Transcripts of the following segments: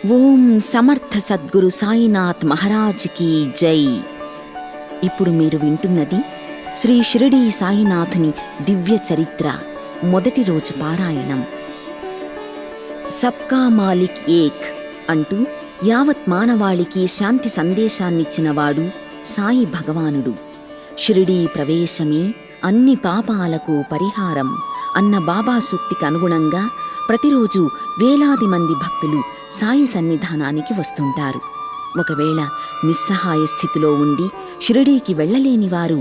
ఓం సమర్థ సద్గురు సాయినాథ్ మహారాజ్ కీ జై. ఇప్పుడు మీరు వింటున్నది శ్రీ షిరిడీ సాయినాథుని దివ్య చరిత్ర మొదటి రోజు పారాయణం. సబ్కా మాలిక్ ఏక్ అంటూ యావత్ మానవాళికి శాంతి సందేశాన్నిచ్చినవాడు సాయి భగవానుడు. షిరిడీ ప్రవేశమే అన్ని పాపాలకు పరిహారం అన్న బాబా సూక్తికి అనుగుణంగా ప్రతిరోజు వేలాది మంది భక్తులు సాయి సన్నిధానానికి వస్తుంటారు. ఒకవేళ నిస్సహాయ స్థితిలో ఉండి షిరిడీకి వెళ్ళలేని వారు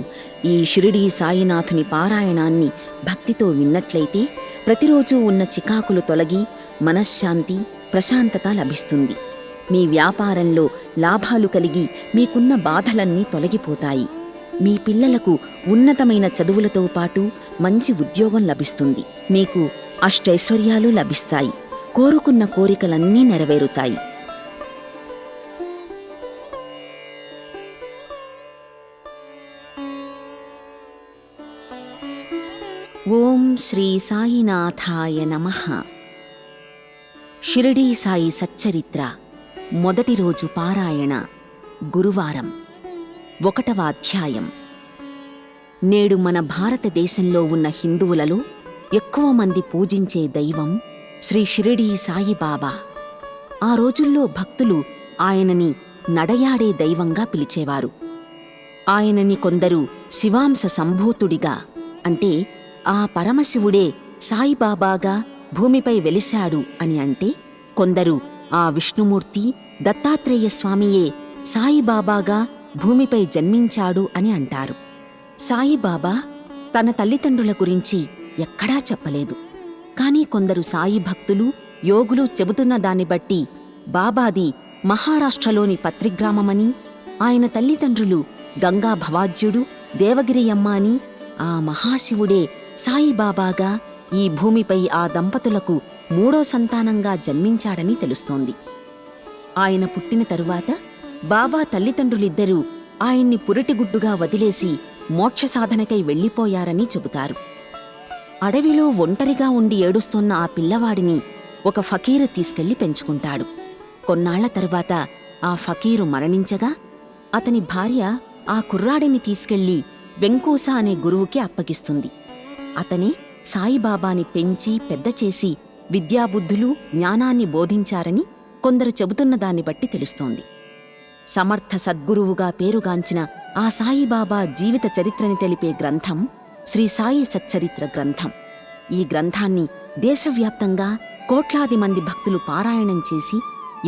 ఈ షిరిడీ సాయినాథుని పారాయణాన్ని భక్తితో విన్నట్లయితే ప్రతిరోజు ఉన్న చికాకులు తొలగి మనశ్శాంతి, ప్రశాంతత లభిస్తుంది. మీ వ్యాపారంలో లాభాలు కలిగి మీకున్న బాధలన్నీ తొలగిపోతాయి. మీ పిల్లలకు ఉన్నతమైన చదువులతో పాటు మంచి ఉద్యోగం లభిస్తుంది. మీకు అష్టైశ్వర్యాలు లభిస్తాయి. కోరుకున్న కోరికలన్నీ నెరవేరుతాయి. ఓం శ్రీ సాయినాథాయ నమః. షిరిడీ సాయి సచ్చరిత్ర మొదటి రోజు పారాయణ గురువారం 1వ అధ్యాయం. నేడు మన భారతదేశంలో ఉన్న హిందువులలో ఎక్కువ మంది పూజించే దైవం శ్రీ షిరిడీ సాయిబాబా. ఆ రోజుల్లో భక్తులు ఆయనని నడయాడే దైవంగా పిలిచేవారు. ఆయనని కొందరు శివాంశ సంభూతుడిగా, అంటే ఆ పరమశివుడే సాయిబాబాగా భూమిపై వెలిశాడు అని అంటే, కొందరు ఆ విష్ణుమూర్తి దత్తాత్రేయ స్వామియే సాయిబాబాగా భూమిపై జన్మించాడు అని అంటారు. సాయిబాబా తన తల్లిదండ్రుల గురించి ఎక్కడా చెప్పలేదు. కానీ కొందరు సాయి భక్తులు, యోగులు చెబుతున్న దాన్ని బట్టి బాబాది మహారాష్ట్రలోని పత్రిగ్రామమని, ఆయన తల్లిదండ్రులు గంగా భవాజ్యుడు, దేవగిరియమ్మ అని, ఆ మహాశివుడే సాయిబాబాగా ఈ భూమిపై ఆ దంపతులకు 3వ సంతానంగా జన్మించాడని తెలుస్తోంది. ఆయన పుట్టిన తరువాత బాబా తల్లిదండ్రులిద్దరూ ఆయన్ని పురిటిగుడ్డుగా వదిలేసి మోక్ష సాధనకై వెళ్ళిపోయారని చెబుతారు. అడవిలో ఒంటరిగా ఉండి ఏడుస్తున్న ఆ పిల్లవాడిని ఒక ఫకీరు తీసుకెళ్లి పెంచుకుంటాడు. కొన్నాళ్ల తరువాత ఆ ఫకీరు మరణించగా అతని భార్య ఆ కుర్రాడిని తీసుకెళ్లి వెంకూస అనే గురువుకి అప్పగిస్తుంది. అతనే సాయిబాబాని పెంచి పెద్ద చేసి విద్యాబుద్ధులు, జ్ఞానాన్ని బోధించారని కొందరు చెబుతున్న దాన్ని బట్టి తెలుస్తోంది. సమర్థ సద్గురువుగా పేరుగాంచిన ఆ సాయిబాబా జీవిత చరిత్రని తెలిపే గ్రంథం శ్రీ సాయి సచ్చరిత్ర గ్రంథం. ఈ గ్రంథాన్ని దేశవ్యాప్తంగా కోట్లాది మంది భక్తులు పారాయణం చేసి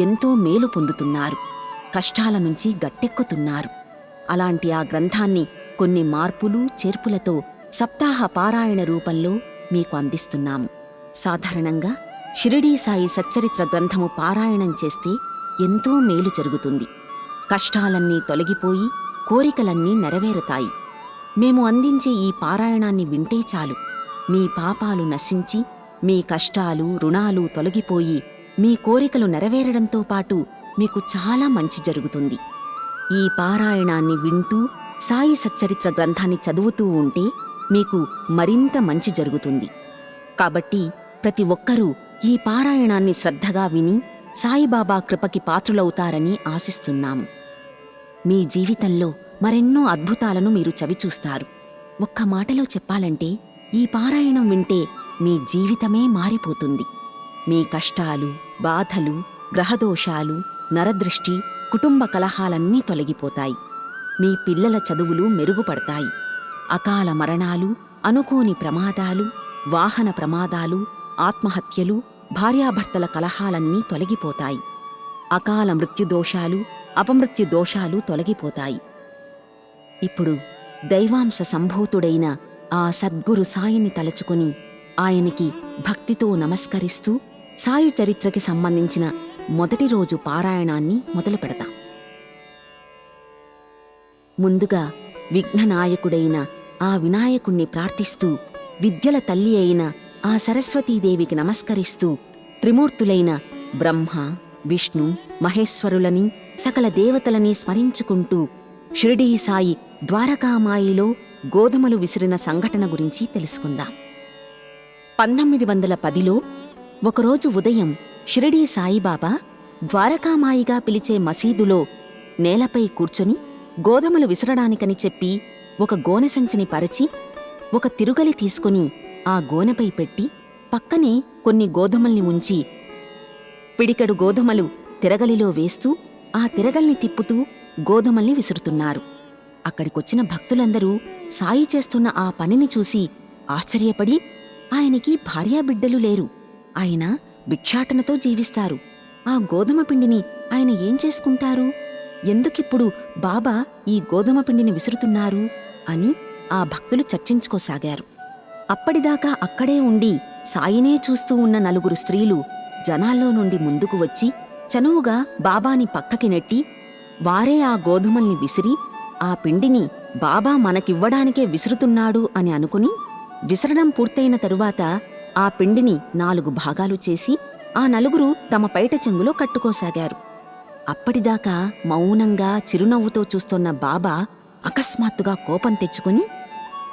ఎంతో మేలు పొందుతున్నారు, కష్టాల నుంచి గట్టెక్కుతున్నారు. అలాంటి ఆ గ్రంథాన్ని కొన్ని మార్పులు, చేర్పులతో సప్తాహ పారాయణ రూపంలో మీకు అందిస్తున్నాము. సాధారణంగా షిరిడీ సాయి సచ్చరిత్ర గ్రంథము పారాయణం చేస్తే ఎంతో మేలు జరుగుతుంది. కష్టాలన్నీ తొలగిపోయి కోరికలన్నీ నెరవేరుతాయి. మేము అందించే ఈ పారాయణాన్ని వింటే చాలు, మీ పాపాలు నశించి మీ కష్టాలు, రుణాలు తొలగిపోయి మీ కోరికలు నెరవేరడంతో పాటు మీకు చాలా మంచి జరుగుతుంది. ఈ పారాయణాన్ని వింటూ సాయి సచ్చరిత్ర గ్రంథాన్ని చదువుతూ ఉంటే మీకు మరింత మంచి జరుగుతుంది. కాబట్టి ప్రతి ఒక్కరూ ఈ పారాయణాన్ని శ్రద్ధగా విని సాయిబాబా కృపకి పాత్రులవుతారని ఆశిస్తున్నాము. మీ జీవితంలో మరెన్నో అద్భుతాలను మీరు చవిచూస్తారు. ఒక్క మాటలో చెప్పాలంటే ఈ పారాయణం వింటే మీ జీవితమే మారిపోతుంది. మీ కష్టాలు, బాధలు, గ్రహదోషాలు, నరదృష్టి, కుటుంబ కలహాలన్నీ తొలగిపోతాయి. మీ పిల్లల చదువులు మెరుగుపడతాయి. అకాల మరణాలు, అనుకోని ప్రమాదాలు, వాహన ప్రమాదాలు, ఆత్మహత్యలు, భార్యాభర్తల కలహాలన్నీ తొలగిపోతాయి. అకాల మృత్యుదోషాలు, అపమృత్యు దోషాలు తొలగిపోతాయి. ఇప్పుడు దైవాంశ సంభూతుడైన ఆ సద్గురు సాయిని తలుచుకుని ఆయనకి భక్తితో నమస్కరిస్తూ సాయి చరిత్రకి సంబంధించిన మొదటి రోజు పారాయణాన్ని మొదలు పెడతాం. ముందుగా విఘ్ననాయకుడైన ఆ వినాయకుణ్ణి ప్రార్థిస్తూ, విద్యల తల్లి అయిన ఆ సరస్వతీదేవికి నమస్కరిస్తూ, త్రిమూర్తులైన బ్రహ్మ, విష్ణు, మహేశ్వరులని, సకల దేవతలని స్మరించుకుంటూ షిరిడీ సాయి ద్వారకామాయిలో గోధుమలు విసిరిన సంఘటన గురించి తెలుసుకుందాం. 1910లో ఒకరోజు ఉదయం షిరిడీ సాయిబాబా ద్వారకామాయిగా పిలిచే మసీదులో నేలపై కూర్చొని గోధుమలు విసరడానికని చెప్పి ఒక గోనె సంచిని పరిచి ఒక తిరుగలి తీసుకుని ఆ గోనెపై పెట్టి పక్కనే కొన్ని గోధుమల్ని ఉంచి పిడికెడు గోధుమలు తిరగలిలో వేస్తూ ఆ తిరగల్ని తిప్పుతూ గోధుమల్ని విసురుతున్నారు. అక్కడికొచ్చిన భక్తులందరూ సాయి చేస్తున్న ఆ పనిని చూసి ఆశ్చర్యపడి, ఆయనకి భార్యాబిడ్డలు లేరు, ఆయన భిక్షాటనతో జీవిస్తారు, ఆ గోధుమ పిండిని ఆయన ఏం చేసుకుంటారు, ఎందుకిప్పుడు బాబా ఈ గోధుమ పిండిని విసురుతున్నారు అని ఆ భక్తులు చర్చించుకోసాగారు. అప్పటిదాకా అక్కడే ఉండి సాయినే చూస్తూ ఉన్న నలుగురు స్త్రీలు జనాల్లో నుండి ముందుకు వచ్చి చనువుగా బాబాని పక్కకి నెట్టి వారే ఆ గోధుమల్ని విసిరి ఆ పిండిని బాబా మనకివ్వడానికే విసురుతున్నాడు అని అనుకుని, విసరడం పూర్తయిన తరువాత ఆ పిండిని 4 భాగాలు చేసి ఆ నలుగురు తమ పైట చెంగులో కట్టుకోసాగారు. అప్పటిదాకా మౌనంగా చిరునవ్వుతో చూస్తున్న బాబా అకస్మాత్తుగా కోపం తెచ్చుకుని,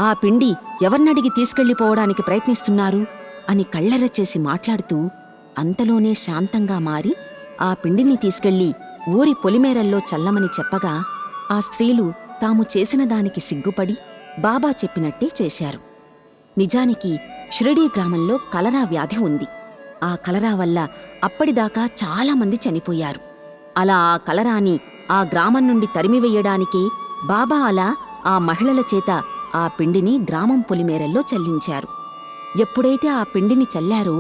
ఆ పిండి ఎవర్నడిగి తీసుకెళ్ళిపోవడానికి ప్రయత్నిస్తున్నారు అని కళ్ళెర్రచేసి మాట్లాడుతూ అంతలోనే శాంతంగా మారి ఆ పిండిని తీసుకెళ్లి ఊరి పొలిమేరల్లో చల్లమని చెప్పగా ఆ స్త్రీలు తాము చేసిన దానికి సిగ్గుపడి బాబా చెప్పినట్టే చేశారు. నిజానికి షిరిడీ గ్రామంలో కలరా వ్యాధి ఉంది. ఆ కలరా వల్ల అప్పటిదాకా చాలామంది చనిపోయారు. అలా ఆ కలరాని ఆ గ్రామం నుండి తరిమివెయ్యడానికే బాబా అలా ఆ మహిళల చేత ఆ పిండిని గ్రామం పొలిమేరల్లో చల్లించారు. ఎప్పుడైతే ఆ పిండిని చల్లారో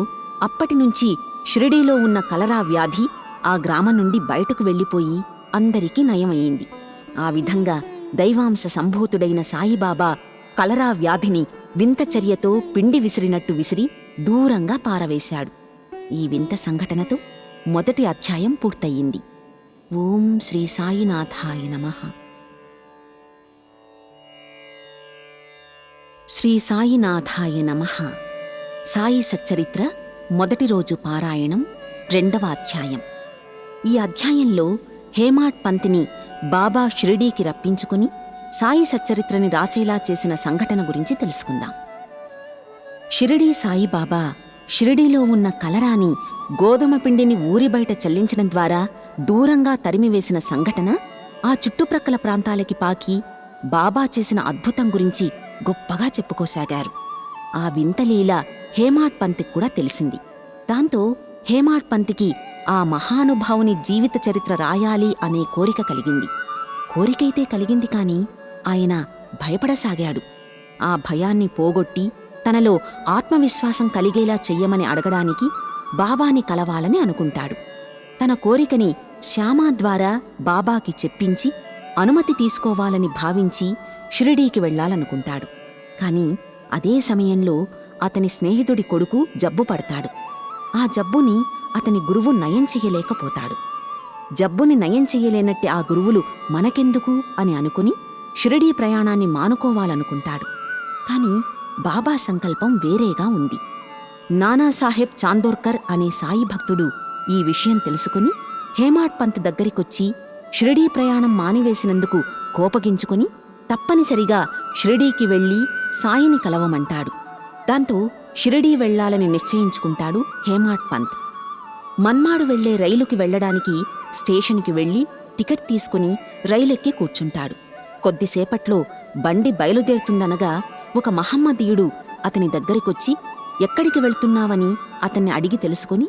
అప్పటినుంచి షిరిడీలో ఉన్న కలరా వ్యాధి ఆ గ్రామం నుండి బయటకు వెళ్ళిపోయి అందరికీ నయమయ్యింది. ఆ విధంగా దైవాంశ సంభూతుడైన సాయిబాబా కలరా వ్యాధిని వింత చర్యతో పిండి విసిరినట్టు విసిరి దూరంగా పారవేశాడు. ఈ వింత సంఘటనతో మొదటి అధ్యాయం పూర్తయింది. ఓం శ్రీ సాయినాథాయ నమః. శ్రీ సాయినాథాయ నమః. సాయి సచ్చరిత్ర మొదటి రోజు పారాయణం 2వ అధ్యాయం. ఈ అధ్యాయంలో హేమాడ్ పంత్ని బాబా షిరిడీకి రప్పించుకుని సాయి సచ్చరిత్రని రాసేలా చేసిన సంఘటన గురించి తెలుసుకుందాం. షిరిడీ సాయిబాబా షిరిడీలో ఉన్న కలరాని గోధుమ పిండిని ఊరి బయట చల్లించడం ద్వారా దూరంగా తరిమివేసిన సంఘటన ఆ చుట్టుప్రక్కల ప్రాంతాలకి పాకి బాబా చేసిన అద్భుతం గురించి గొప్పగా చెప్పుకోసాగారు. ఆ వింతలీల హేమాడ్ పంత్కి కూడా తెలిసింది. దాంతో హేమాడ్ పంత్కి ఆ మహానుభావుని జీవిత చరిత్ర రాయాలి అనే కోరిక కలిగింది. కోరికైతే కలిగింది కాని ఆయన భయపడసాగాడు. ఆ భయాన్ని పోగొట్టి తనలో ఆత్మవిశ్వాసం కలిగేలా చెయ్యమని అడగడానికి బాబాని కలవాలని అనుకుంటాడు. తన కోరికని శ్యామా ద్వారా బాబాకి చెప్పించి అనుమతి తీసుకోవాలని భావించి షిరిడీకి వెళ్లాలనుకుంటాడు. కాని అదే సమయంలో అతని స్నేహితుడి కొడుకు జబ్బు పడతాడు. ఆ జబ్బుని అతని గురువు నయం చెయ్యలేకపోతాడు. జబ్బుని నయం చెయ్యలేనట్టి ఆ గురువులు మనకెందుకు అని అనుకుని షిరిడీ ప్రయాణాన్ని మానుకోవాలనుకుంటాడు. కాని బాబా సంకల్పం వేరేగా ఉంది. నానాసాహెబ్ చాందోర్కర్ అనే సాయి భక్తుడు ఈ విషయం తెలుసుకుని హేమాడ్ పంత్ దగ్గరికొచ్చి షిరిడీ ప్రయాణం మానివేసినందుకు కోపగించుకుని తప్పనిసరిగా షిరిడీకి వెళ్లి సాయిని కలవమంటాడు. దాంతో షిరిడీ వెళ్లాలని నిశ్చయించుకుంటాడు హేమాడ్ పంత్. మన్మాడు వెళ్లే రైలుకి వెళ్లడానికి స్టేషన్కి వెళ్లి టికెట్ తీసుకుని రైలెక్కి కూర్చుంటాడు. కొద్దిసేపట్లో బండి బయలుదేరుతుందనగా ఒక మహమ్మదీయుడు అతని దగ్గరికొచ్చి ఎక్కడికి వెళ్తున్నావని అతన్ని అడిగి తెలుసుకుని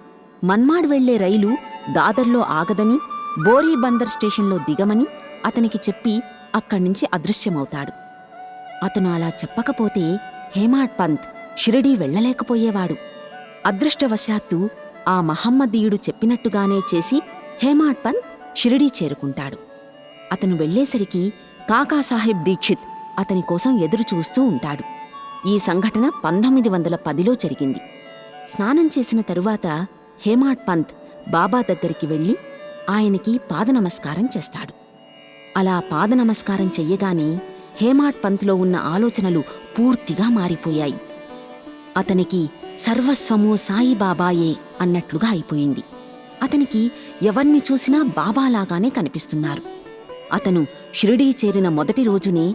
మన్మాడ్ వెళ్లే రైలు దాదర్లో ఆగదని, బోరీబందర్ స్టేషన్లో దిగమని అతనికి చెప్పి అక్కడ్నుంచి అదృశ్యమవుతాడు. అతను అలా చెప్పకపోతే హేమాడ్ పంత్ షిరిడీ వెళ్లలేకపోయేవాడు. అదృష్టవశాత్తు ఆ మహమ్మదీయుడు చెప్పినట్టుగానే చేసి హేమాడ్ పంత్ షిరిడీ చేరుకుంటాడు. అతను వెళ్లేసరికి కాకాసాహెబ్ దీక్షిత్ అతని కోసం ఎదురుచూస్తూ ఉంటాడు. ఈ సంఘటన 1910లో జరిగింది. స్నానం చేసిన తరువాత హేమాడ్ పంత్ బాబా దగ్గరికి వెళ్లి ఆయనకి పాదనమస్కారం చేస్తాడు. అలా పాదనమస్కారం చెయ్యగానే హేమాడ్ పంత్లో ఉన్న ఆలోచనలు పూర్తిగా మారిపోయాయి. అతనికి సర్వస్వము సాయిబాబాయే అన్నట్లుగా అయిపోయింది. అతనికి ఎవర్ని చూసినా బాబాలాగానే కనిపిస్తున్నారు. అతను షిరిడీ చేరిన మొదటి రోజునే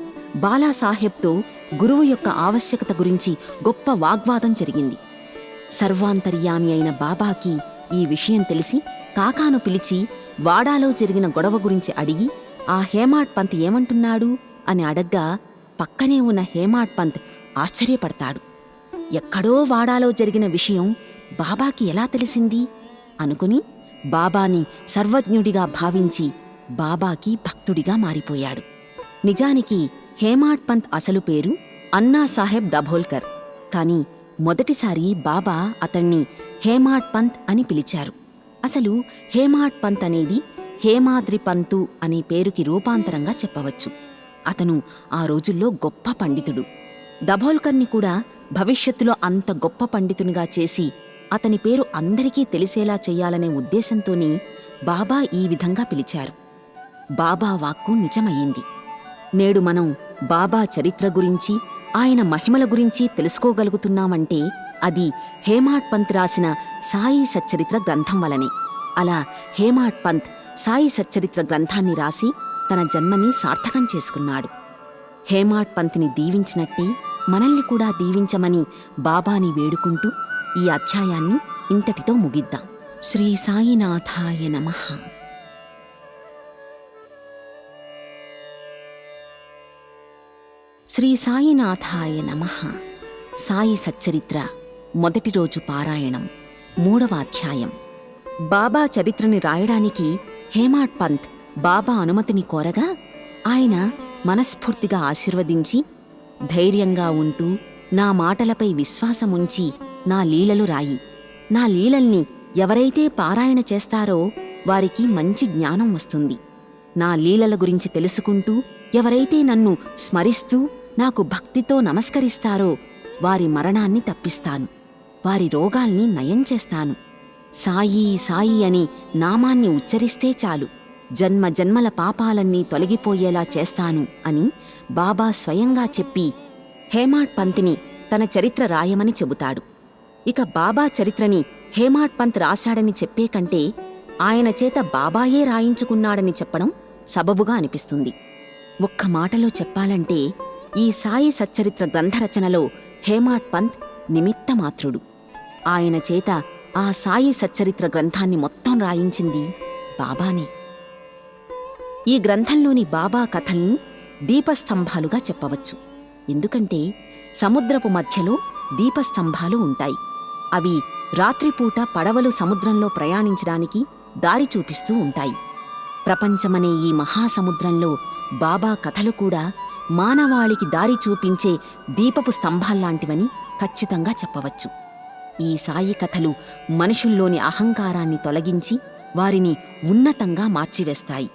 బాలాసాహెబ్తో గురువు యొక్క ఆవశ్యకత గురించి గొప్ప వాగ్వాదం జరిగింది. సర్వాంతర్యామి అయిన బాబాకి ఈ విషయం తెలిసి కాకాను పిలిచి వాడాలో జరిగిన గొడవ గురించి అడిగి ఆ హేమాడ్ పంత్ ఏమంటున్నాడు అని అడగ్గా పక్కనే ఉన్న హేమాడ్ పంత్ ఆశ్చర్యపడతాడు. ఎక్కడో వాడాలో జరిగిన విషయం బాబాకి ఎలా తెలిసింది అనుకుని బాబాని సర్వజ్ఞుడిగా భావించి బాబాకి భక్తుడిగా మారిపోయాడు. నిజానికి హేమాడ్ పంత్ అసలు పేరు అన్నాసాహెబ్ దభోల్కర్. కాని మొదటిసారి బాబా అతన్ని హేమాడ్ పంత్ అని పిలిచారు. అసలు హేమాడ్ పంత్ అనేది హేమాద్రి పంతు అనే పేరుకి రూపాంతరంగా చెప్పవచ్చు. అతను ఆ రోజుల్లో గొప్ప పండితుడు. దభోల్కర్ని కూడా భవిష్యత్తులో అంత గొప్ప పండితునిగా చేసి అతని పేరు అందరికీ తెలిసేలా చెయ్యాలనే ఉద్దేశంతోనే బాబా ఈ విధంగా పిలిచారు. బాబా వాక్కు నిజమయ్యింది. నేడు మనం బాబా చరిత్ర గురించి, ఆయన మహిమల గురించి తెలుసుకోగలుగుతున్నామంటే అది హేమాడ్ పంత్ రాసిన సాయి సచ్చరిత్ర గ్రంథం వలనే. అలా హేమాడ్ పంత్ సాయి సచ్చరిత్ర గ్రంథాన్ని రాసి తన జన్మని సార్థకం చేసుకున్నాడు. హేమాడ్ పంత్ని దీవించినట్టే మనల్ని కూడా దీవించమని బాబాని వేడుకుంటూ ఈ అధ్యాయాన్ని ఇంతటితో ముగిద్దాం. శ్రీ సాయినాథాయ నమః. శ్రీ సాయినాథాయ నమః. సాయి సచ్చరిత్ర మొదటి రోజు పారాయణం 3వ అధ్యాయం. బాబా చరిత్రని రాయడానికి హేమాడ్ పంత్ బాబా అనుమతిని కోరగా ఆయన మనస్ఫూర్తిగా ఆశీర్వదించి, ధైర్యంగా ఉంటూ నా మాటలపై విశ్వాసముంచి నా లీలలు రాయి. నా లీలల్ని ఎవరైతే పారాయణ చేస్తారో వారికి మంచి జ్ఞానం వస్తుంది. నా లీలల గురించి తెలుసుకుంటూ ఎవరైతే నన్ను స్మరిస్తూ నాకు భక్తితో నమస్కరిస్తారో వారి మరణాన్ని తప్పిస్తాను, వారి రోగాల్ని నయం చేస్తాను. సాయి సాయి అని నామాన్ని ఉచ్చరిస్తే చాలు, జన్మ జన్మల పాపాలన్నీ తొలగిపోయేలా చేస్తాను అని బాబా స్వయంగా చెప్పి హేమాడ్ పంత్ని తన చరిత్ర రాయమని చెబుతాడు. ఇక బాబా చరిత్రని హేమాడ్ పంత్ రాశాడని చెప్పే కంటే ఆయన చేత బాబాయే రాయించుకున్నాడని చెప్పడం సబబుగా అనిపిస్తుంది. ఒక్క మాటలో చెప్పాలంటే ఈ సాయి సచ్చరిత్ర గ్రంథరచనలో హేమాడ్ పంత్ నిమిత్తమాత్రుడు. ఆయన చేత ఆ సాయి సచ్చరిత్ర గ్రంథాన్ని మొత్తం రాయించింది బాబానే. ఈ గ్రంథంలోని బాబా కథల్ని దీపస్తంభాలుగా చెప్పవచ్చు. ఎందుకంటే సముద్రపు మధ్యలో దీపస్తంభాలు ఉంటాయి. అవి రాత్రిపూట పడవలు సముద్రంలో ప్రయాణించడానికి దారి చూపిస్తూ ఉంటాయి. ప్రపంచమనే ఈ మహాసముద్రంలో బాబా కథలు కూడా మానవాళికి దారి చూపించే దీపపు స్తంభాల్లాంటివని ఖచ్చితంగా చెప్పవచ్చు. ఈ సాయి కథలు మనుషుల్లోని అహంకారాన్ని తొలగించి వారిని ఉన్నతంగా మార్చివేస్తాయి.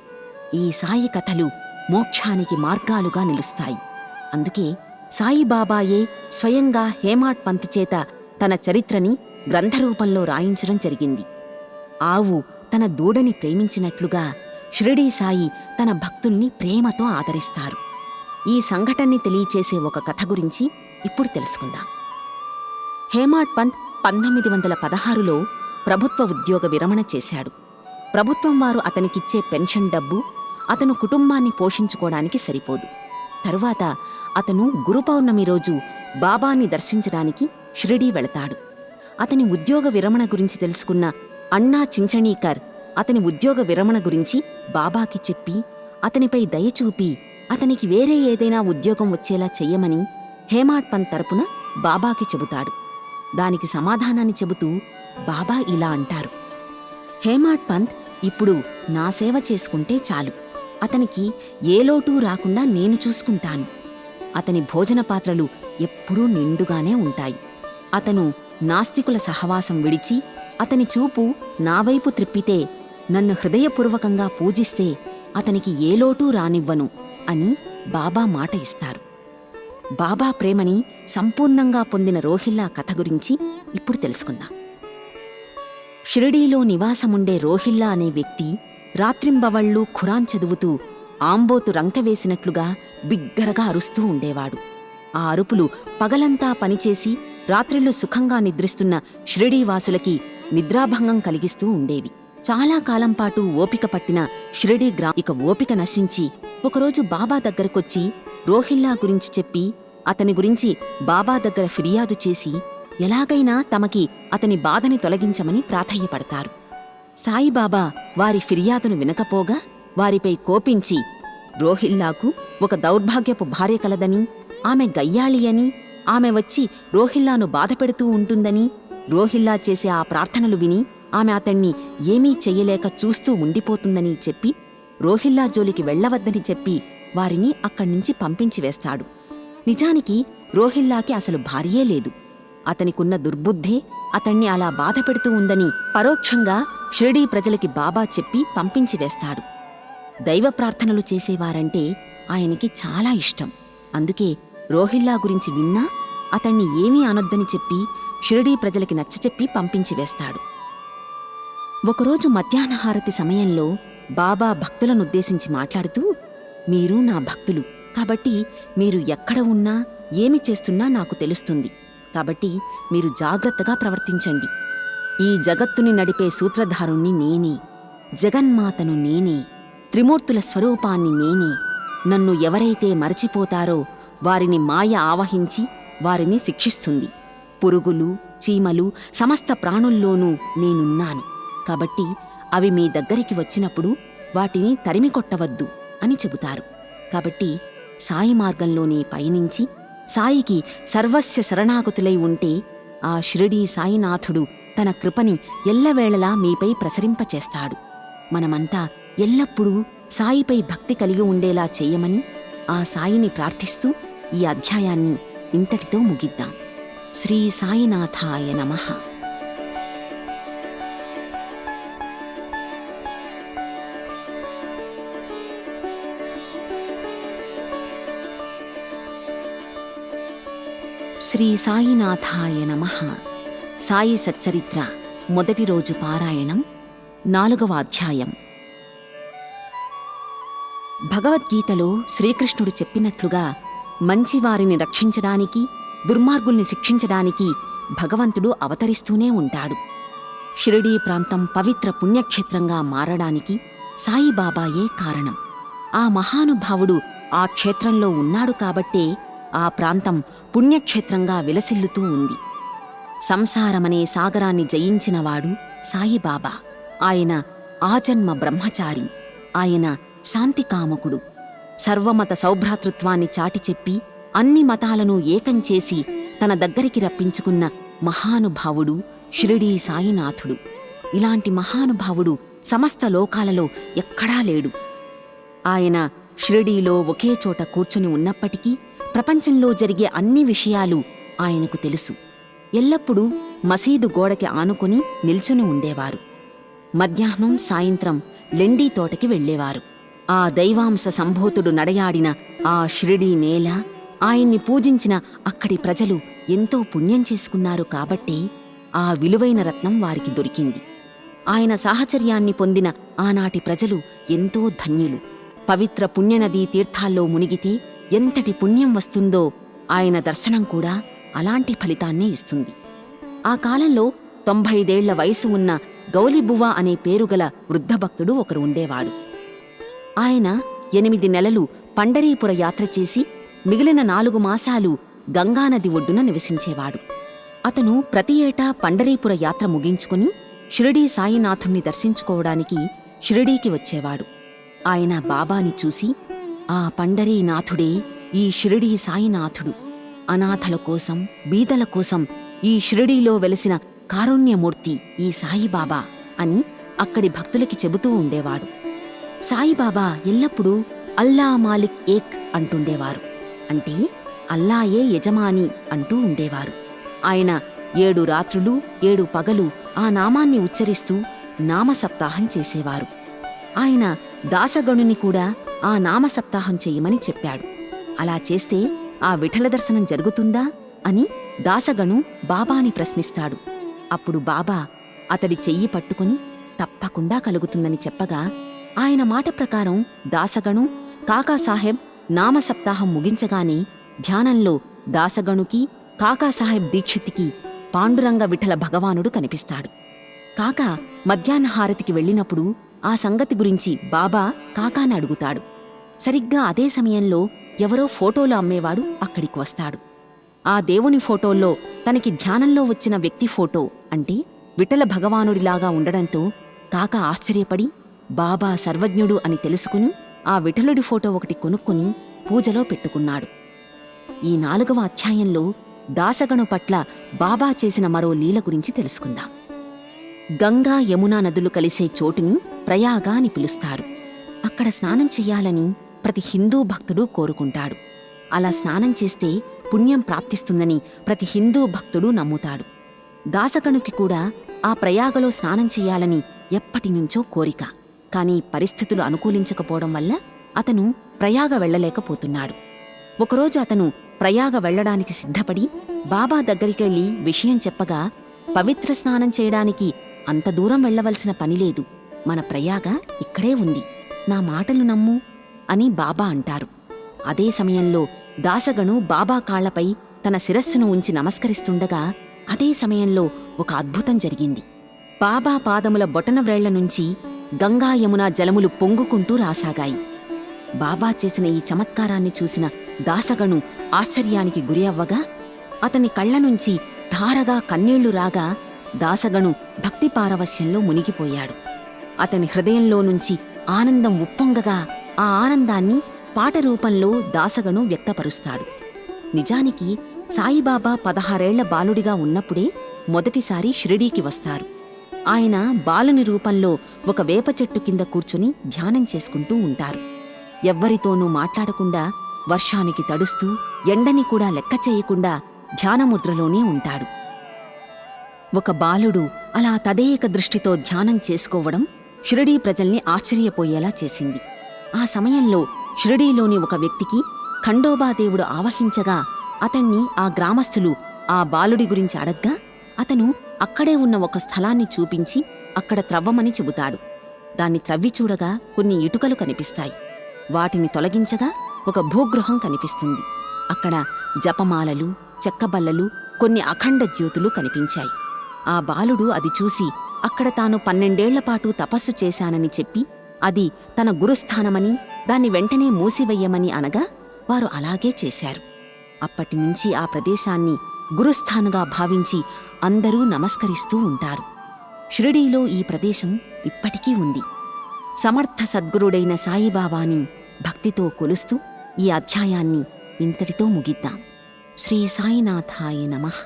ఈ సాయి కథలు మోక్షానికి మార్గాలుగా నిలుస్తాయి. అందుకే సాయిబాబాయే స్వయంగా హేమాడ్ పంత్ చేత తన చరిత్రని గ్రంథరూపంలో రాయించడం జరిగింది. ఆవు తన దూడని ప్రేమించినట్లుగా షిరిడీ సాయి తన భక్తుల్ని ప్రేమతో ఆదరిస్తారు. ఈ సంఘటనని తెలియచేసే ఒక కథ గురించి ఇప్పుడు తెలుసుకుందాం. హేమాడ్ పంత్ 1916లో ప్రభుత్వ ఉద్యోగ విరమణ చేశాడు. ప్రభుత్వం వారు అతనికిచ్చే పెన్షన్ డబ్బు అతను కుటుంబాన్ని పోషించుకోవడానికి సరిపోదు. తరువాత అతను గురు పౌర్ణమి రోజు బాబాని దర్శించడానికి షిరిడీ వెళతాడు. అతని ఉద్యోగ విరమణ గురించి తెలుసుకున్న అన్నా చించణీకర్ అతని ఉద్యోగ విరమణ గురించి బాబాకి చెప్పి అతనిపై దయచూపి అతనికి వేరే ఏదైనా ఉద్యోగం వచ్చేలా చెయ్యమని హేమాడ్ పంత్ తరపున బాబాకి చెబుతాడు. దానికి సమాధానాన్ని చెబుతూ బాబా ఇలా అంటారు: హేమాడ్ పంత్ ఇప్పుడు నా సేవ చేసుకుంటే చాలు, అతనికి ఏ లోటూ రాకుండా నేను చూసుకుంటాను. అతని భోజన పాత్రలు ఎప్పుడూ నిండుగానే ఉంటాయి. అతను నాస్తికుల సహవాసం విడిచి అతని చూపు నావైపు త్రిప్పితే, నన్ను హృదయపూర్వకంగా పూజిస్తే అతనికి ఏ లోటూ రానివ్వను అని బాబా మాట ఇస్తారు. బాబా ప్రేమని సంపూర్ణంగా పొందిన రోహిల్లా కథ గురించి ఇప్పుడు తెలుసుకుందాం. షిరిడీలో నివాసముండే రోహిల్లా అనే వ్యక్తి రాత్రింబవళ్ళూ ఖురాన్ చదువుతూ ఆంబోతు రంకెవేసినట్లుగా బిగ్గరగా అరుస్తూ ఉండేవాడు. ఆ అరుపులు పగలంతా పనిచేసి రాత్రిళ్ళు సుఖంగా నిద్రిస్తున్న షిరిడీవాసులకి నిద్రాభంగం కలిగిస్తూ ఉండేవి. చాలా కాలంపాటు ఓపిక పట్టిన షిరిడీ ఇక ఓపిక నశించి ఒకరోజు బాబా దగ్గరకొచ్చి రోహిల్లా గురించి చెప్పి అతని గురించి బాబా దగ్గర ఫిర్యాదు చేసి ఎలాగైనా తమకి అతని బాధని తొలగించమని ప్రాధేయపడతారు. సాయిబాబా వారి ఫిర్యాదును వినకపోగా వారిపై కోపించి రోహిల్లాకు ఒక దౌర్భాగ్యపు భార్య కలదని, ఆమె గయ్యాళి అని, ఆమె వచ్చి రోహిల్లాను బాధపెడుతూ ఉంటుందని, రోహిల్లా చేసే ఆ ప్రార్థనలు విని ఆమె అతణ్ణి ఏమీ చెయ్యలేక చూస్తూ ఉండిపోతుందని చెప్పి రోహిల్లా జోలికి వెళ్లవద్దని చెప్పి వారిని అక్కడ్నుంచి పంపించి వేస్తాడు. నిజానికి రోహిల్లాకి అసలు భార్యే లేదు. అతనికున్న దుర్బుద్ధే అతణ్ణి అలా బాధపెడుతూ ఉందని పరోక్షంగా షిరిడీ ప్రజలకి బాబా చెప్పి పంపించి వేస్తాడు. దైవ ప్రార్థనలు చేసేవారంటే ఆయనకి చాలా ఇష్టం. అందుకే రోహిల్లా గురించి విన్నా అతణ్ణి ఏమీ అనొద్దని చెప్పి షిరిడీ ప్రజలకి నచ్చచెప్పి పంపించి వేస్తాడు. ఒకరోజు మధ్యాహ్నహారతి సమయంలో బాబా భక్తులనుద్దేశించి మాట్లాడుతూ, మీరు నా భక్తులు కాబట్టి మీరు ఎక్కడ ఉన్నా ఏమి చేస్తున్నా నాకు తెలుస్తుంది. కాబట్టి మీరు జాగ్రత్తగా ప్రవర్తించండి. ఈ జగత్తుని నడిపే సూత్రధారుణ్ణి నేనే, జగన్మాతను నేనే, త్రిమూర్తుల స్వరూపాన్ని నేనే. నన్ను ఎవరైతే మరచిపోతారో వారిని మాయ ఆవహించి వారిని శిక్షిస్తుంది. పురుగులు, చీమలు, సమస్త ప్రాణుల్లోనూ నేనున్నాను. కాబట్టి అవి మీ దగ్గరికి వచ్చినప్పుడు వాటిని తరిమికొట్టవద్దు అని చెబుతారు. కాబట్టి సాయి మార్గంలోనే పయనించి సాయికి సర్వస్య శరణాగతులై ఉంటే ఆ షిరిడీ సాయినాథుడు తన కృపని ఎల్లవేళలా మీపై ప్రసరింపచేస్తాడు. మనమంతా ఎల్లప్పుడూ సాయిపై భక్తి కలిగి ఉండేలా చెయ్యమని ఆ సాయిని ప్రార్థిస్తూ ఈ అధ్యాయాన్ని ఇంతటితో ముగిద్దాం. శ్రీ సాయినాథాయ నమః. శ్రీ సాయినాథాయ నమః. సాయి సచ్చరిత్ర మొదటి రోజు పారాయణం 4వ అధ్యాయం. భగవద్గీతలో శ్రీకృష్ణుడు చెప్పినట్లుగా మంచివారిని రక్షించడానికి, దుర్మార్గుల్ని శిక్షించడానికి భగవంతుడు అవతరిస్తూనే ఉంటాడు. షిరిడీ ప్రాంతం పవిత్ర పుణ్యక్షేత్రంగా మారడానికి సాయిబాబాయే కారణం. ఆ మహానుభావుడు ఆ క్షేత్రంలో ఉన్నాడు కాబట్టే ఆ ప్రాంతం పుణ్యక్షేత్రంగా విలసిల్లుతూ ఉంది. సంసారమనే సాగరాన్ని జయించినవాడు సాయిబాబా. ఆయన ఆజన్మ బ్రహ్మచారి. ఆయన శాంతికామకుడు. సర్వమత సౌభ్రాతృత్వాన్ని చాటిచెప్పి అన్ని మతాలను ఏకం చేసి తన దగ్గరికి రప్పించుకున్న మహానుభావుడు షిరిడీ సాయినాథుడు. ఇలాంటి మహానుభావుడు సమస్త లోకాలలో ఎక్కడా లేడు. ఆయన షిరిడీలో ఒకే చోట కూర్చుని ఉన్నప్పటికీ ప్రపంచంలో జరిగే అన్ని విషయాలు ఆయనకు తెలుసు. ఎల్లప్పుడూ మసీదు గోడకి ఆనుకుని నిల్చుని ఉండేవారు. మధ్యాహ్నం, సాయంత్రం లెండీ తోటకి వెళ్లేవారు. ఆ దైవాంశ సంభూతుడు నడయాడిన ఆ షిరిడీ నేల, ఆయన్ని పూజించిన అక్కడి ప్రజలు ఎంతో పుణ్యం చేసుకున్నారు కాబట్టే ఆ విలువైన రత్నం వారికి దొరికింది. ఆయన సాహచర్యాన్ని పొందిన ఆనాటి ప్రజలు ఎంతో ధన్యులు. పవిత్ర పుణ్యనదీ తీర్థాల్లో మునిగితే ఎంతటి పుణ్యం వస్తుందో ఆయన దర్శనం కూడా అలాంటి ఫలితాన్నే ఇస్తుంది. ఆ కాలంలో 95 వయసు ఉన్న గౌలిబువ్వ అనే పేరుగల వృద్ధభక్తుడు ఒకరు ఉండేవాడు. ఆయన 8 నెలలు పండరీపుర యాత్ర చేసి మిగిలిన 4 మాసాలు గంగానది ఒడ్డున నివసించేవాడు. అతను ప్రతి ఏటా పండరీపుర యాత్ర ముగించుకుని షిరిడీ సాయినాథుణ్ణి దర్శించుకోవడానికి షిరిడీకి వచ్చేవాడు. ఆయన బాబాని చూసి, ఆ పండరీనాథుడే ఈ షిరిడీ సాయినాథుడు, అనాథల కోసం, బీదల కోసం ఈ షిరిడీలో వెలసిన కారుణ్యమూర్తి ఈ సాయిబాబా అని అక్కడి భక్తులకి చెబుతూ ఉండేవాడు. సాయిబాబా ఎల్లప్పుడూ అల్లా మాలిక్ ఏక్ అంటుండేవారు. అంటే అల్లాయే యజమాని అంటూ ఉండేవారు. ఆయన 7 రాత్రులు 7 పగలు ఆ నామాన్ని ఉచ్చరిస్తూ నామసప్తాహం చేసేవారు. ఆయన దాసగణుని కూడా ఆ నామసప్తాహం చెయ్యమని చెప్పాడు. అలా చేస్తే ఆ విఠల దర్శనం జరుగుతుందా అని దాసగణు బాబాని ప్రశ్నిస్తాడు. అప్పుడు బాబా అతడి చెయ్యి పట్టుకుని తప్పకుండా కలుగుతుందని చెప్పగా ఆయన మాట ప్రకారం దాసగణు, కాకాసాహెబ్ నామసప్తాహం ముగించగానే ధ్యానంలో దాసగణుకి, కాకాసాహెబ్ దీక్షిత్కి పాండురంగ విఠల భగవానుడు కనిపిస్తాడు. కాకా మధ్యాహ్నహారతికి వెళ్ళినప్పుడు ఆ సంగతి గురించి బాబా కాకాని అడుగుతాడు. సరిగ్గా అదే సమయంలో ఎవరో ఫోటోలు అమ్మేవాడు అక్కడికి వస్తాడు. ఆ దేవుని ఫోటోల్లో తనకి ధ్యానంలో వచ్చిన వ్యక్తి ఫోటో అంటే విఠల భగవానుడిలాగా ఉండడంతో కాక ఆశ్చర్యపడి బాబా సర్వజ్ఞుడు అని తెలుసుకుని ఆ విఠలుడి ఫోటో ఒకటి కొనుక్కుని పూజలో పెట్టుకున్నాడు. ఈ 4వ అధ్యాయంలో దాసగణు పట్ల బాబా చేసిన మరో లీల గురించి తెలుసుకుందాం. గంగా యమునా నదులు కలిసే చోటుని ప్రయాగ అని పిలుస్తారు. అక్కడ స్నానం చెయ్యాలని ప్రతి హిందూ భక్తుడు కోరుకుంటాడు. అలా స్నానం చేస్తే పుణ్యం ప్రాప్తిస్తుందని ప్రతి హిందూ భక్తుడు నమ్ముతాడు. దాసగణుకి కూడా ఆ ప్రయాగలో స్నానం చెయ్యాలని ఎప్పటినుంచో కోరిక. కాని పరిస్థితులు అనుకూలించకపోవడం వల్ల అతను ప్రయాగ వెళ్లలేకపోతున్నాడు. ఒకరోజు అతను ప్రయాగ వెళ్లడానికి సిద్ధపడి బాబా దగ్గరికెళ్లి విషయం చెప్పగా, పవిత్ర స్నానం చేయడానికి అంత దూరం వెళ్లవలసిన పనిలేదు, మన ప్రయాగ ఇక్కడే ఉంది, నా మాటలు నమ్ము అని బాబా అంటారు. అదే సమయంలో దాసగణు బాబా కాళ్లపై తన శిరస్సును ఉంచి నమస్కరిస్తుండగా అదే సమయంలో ఒక అద్భుతం జరిగింది. బాబా పాదముల బొటన వ్రేళ్ల నుంచి గంగా యమునా జలములు పొంగుకుంటూ రాసాగాయి. బాబా చేసిన ఈ చమత్కారాన్ని చూసిన దాసగణు ఆశ్చర్యానికి గురి అవ్వగా అతని కళ్ల నుంచి ధారగా కన్నీళ్లు రాగా దాసగణు భక్తి పారవశ్యంలో మునిగిపోయాడు. అతని హృదయంలో నుంచి ఆనందం ఉప్పొంగగా ఆ ఆనందాన్ని పాట రూపంలో దాసగణు వ్యక్తపరుస్తాడు. నిజానికి సాయిబాబా 16 ఏళ్ల బాలుడిగా ఉన్నప్పుడే మొదటిసారి షిరిడీకి వస్తారు. ఆయన బాలుని రూపంలో ఒక వేప చెట్టు కింద కూర్చుని ధ్యానం చేసుకుంటూ ఉంటారు. ఎవ్వరితోనూ మాట్లాడకుండా, వర్షానికి తడుస్తూ, ఎండని కూడా లెక్క చేయకుండా ధ్యానముద్రలోనే ఉంటాడు. ఒక బాలుడు అలా తదేక దృష్టితో ధ్యానం చేసుకోవడం షిరిడీ ప్రజల్ని ఆశ్చర్యపోయేలా చేసింది. ఆ సమయంలో షిరిడీలోని ఒక వ్యక్తికి ఖండోబాదేవుడు ఆవహించగా అతణ్ణి ఆ గ్రామస్థులు ఆ బాలుడి గురించి అడగ్గా అతను అక్కడే ఉన్న ఒక స్థలాన్ని చూపించి అక్కడ త్రవ్వమని చెబుతాడు. దాన్ని త్రవ్వి చూడగా కొన్ని ఇటుకలు కనిపిస్తాయి. వాటిని తొలగించగా ఒక భూగృహం కనిపిస్తుంది. అక్కడ జపమాలలు, చెక్కబల్లలు, కొన్ని అఖండ జ్యోతులు కనిపించాయి. ఆ బాలుడు అది చూసి అక్కడ తాను 12 ఏళ్లపాటు తపస్సు చేశానని చెప్పి అది తన గురుస్థానమని దాన్ని వెంటనే మూసివెయ్యమని అనగా వారు అలాగే చేశారు. అప్పటినుంచి ఆ ప్రదేశాన్ని గురుస్థానంగా భావించి అందరూ నమస్కరిస్తూ ఉంటారు. షిరిడీలో ఈ ప్రదేశం ఇప్పటికీ ఉంది. సమర్థ సద్గురుడైన సాయిబాబాని భక్తితో కొలుస్తూ ఈ అధ్యాయాన్ని ఇంతటితో ముగిద్దాం. శ్రీ సాయినాథాయ నమః.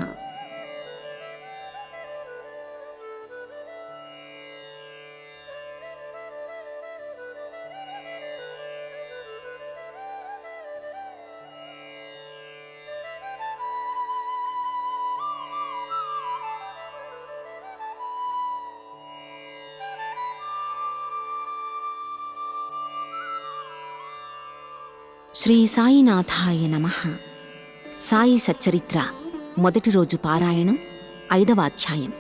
శ్రీ సాయినాథాయ నమః. సాయి సచ్చరిత్ర మొదటి రోజు పారాయణం 5వ అధ్యాయం.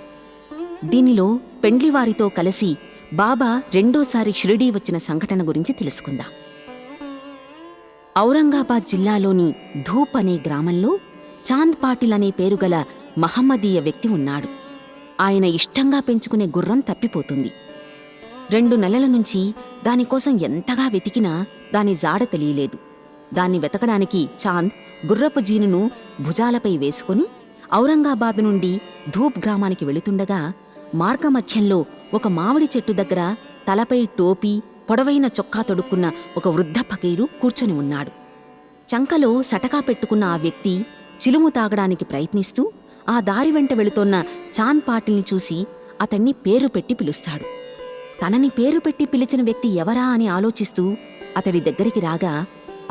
దీనిలో పెండ్లివారితో కలిసి బాబా రెండోసారి షిరిడీ వచ్చిన సంఘటన గురించి తెలుసుకుందాం. ఔరంగాబాద్ జిల్లాలోని ధూప్ అనే గ్రామంలో చాంద్ పాటిల్ అనే పేరుగల మహమ్మదీయ వ్యక్తి ఉన్నాడు. ఆయన ఇష్టంగా పెంచుకునే గుర్రం తప్పిపోతుంది. 2 నెలల నుంచి దానికోసం ఎంతగా వెతికినా దాని జాడ తెలియలేదు. దాన్ని వెతకడానికి చాంద్ గుర్రపు జీనును భుజాలపై వేసుకుని ఔరంగాబాద్ నుండి ధూప్ గ్రామానికి వెళుతుండగా మార్గమధ్యంలో ఒక మామిడి చెట్టు దగ్గర తలపై టోపీ, పొడవైన చొక్కా తొడుక్కున్న ఒక వృద్ధ ఫకీరు కూర్చొని ఉన్నాడు. చంకలో సటకా పెట్టుకున్న ఆ వ్యక్తి చిలుము తాగడానికి ప్రయత్నిస్తూ ఆ దారి వెంట వెళుతోన్న చాంద్ పాటిల్ని చూసి అతన్ని పేరు పెట్టి పిలుస్తాడు. తనని పేరు పెట్టి పిలిచిన వ్యక్తి ఎవరా అని ఆలోచిస్తూ అతడి దగ్గరికి రాగా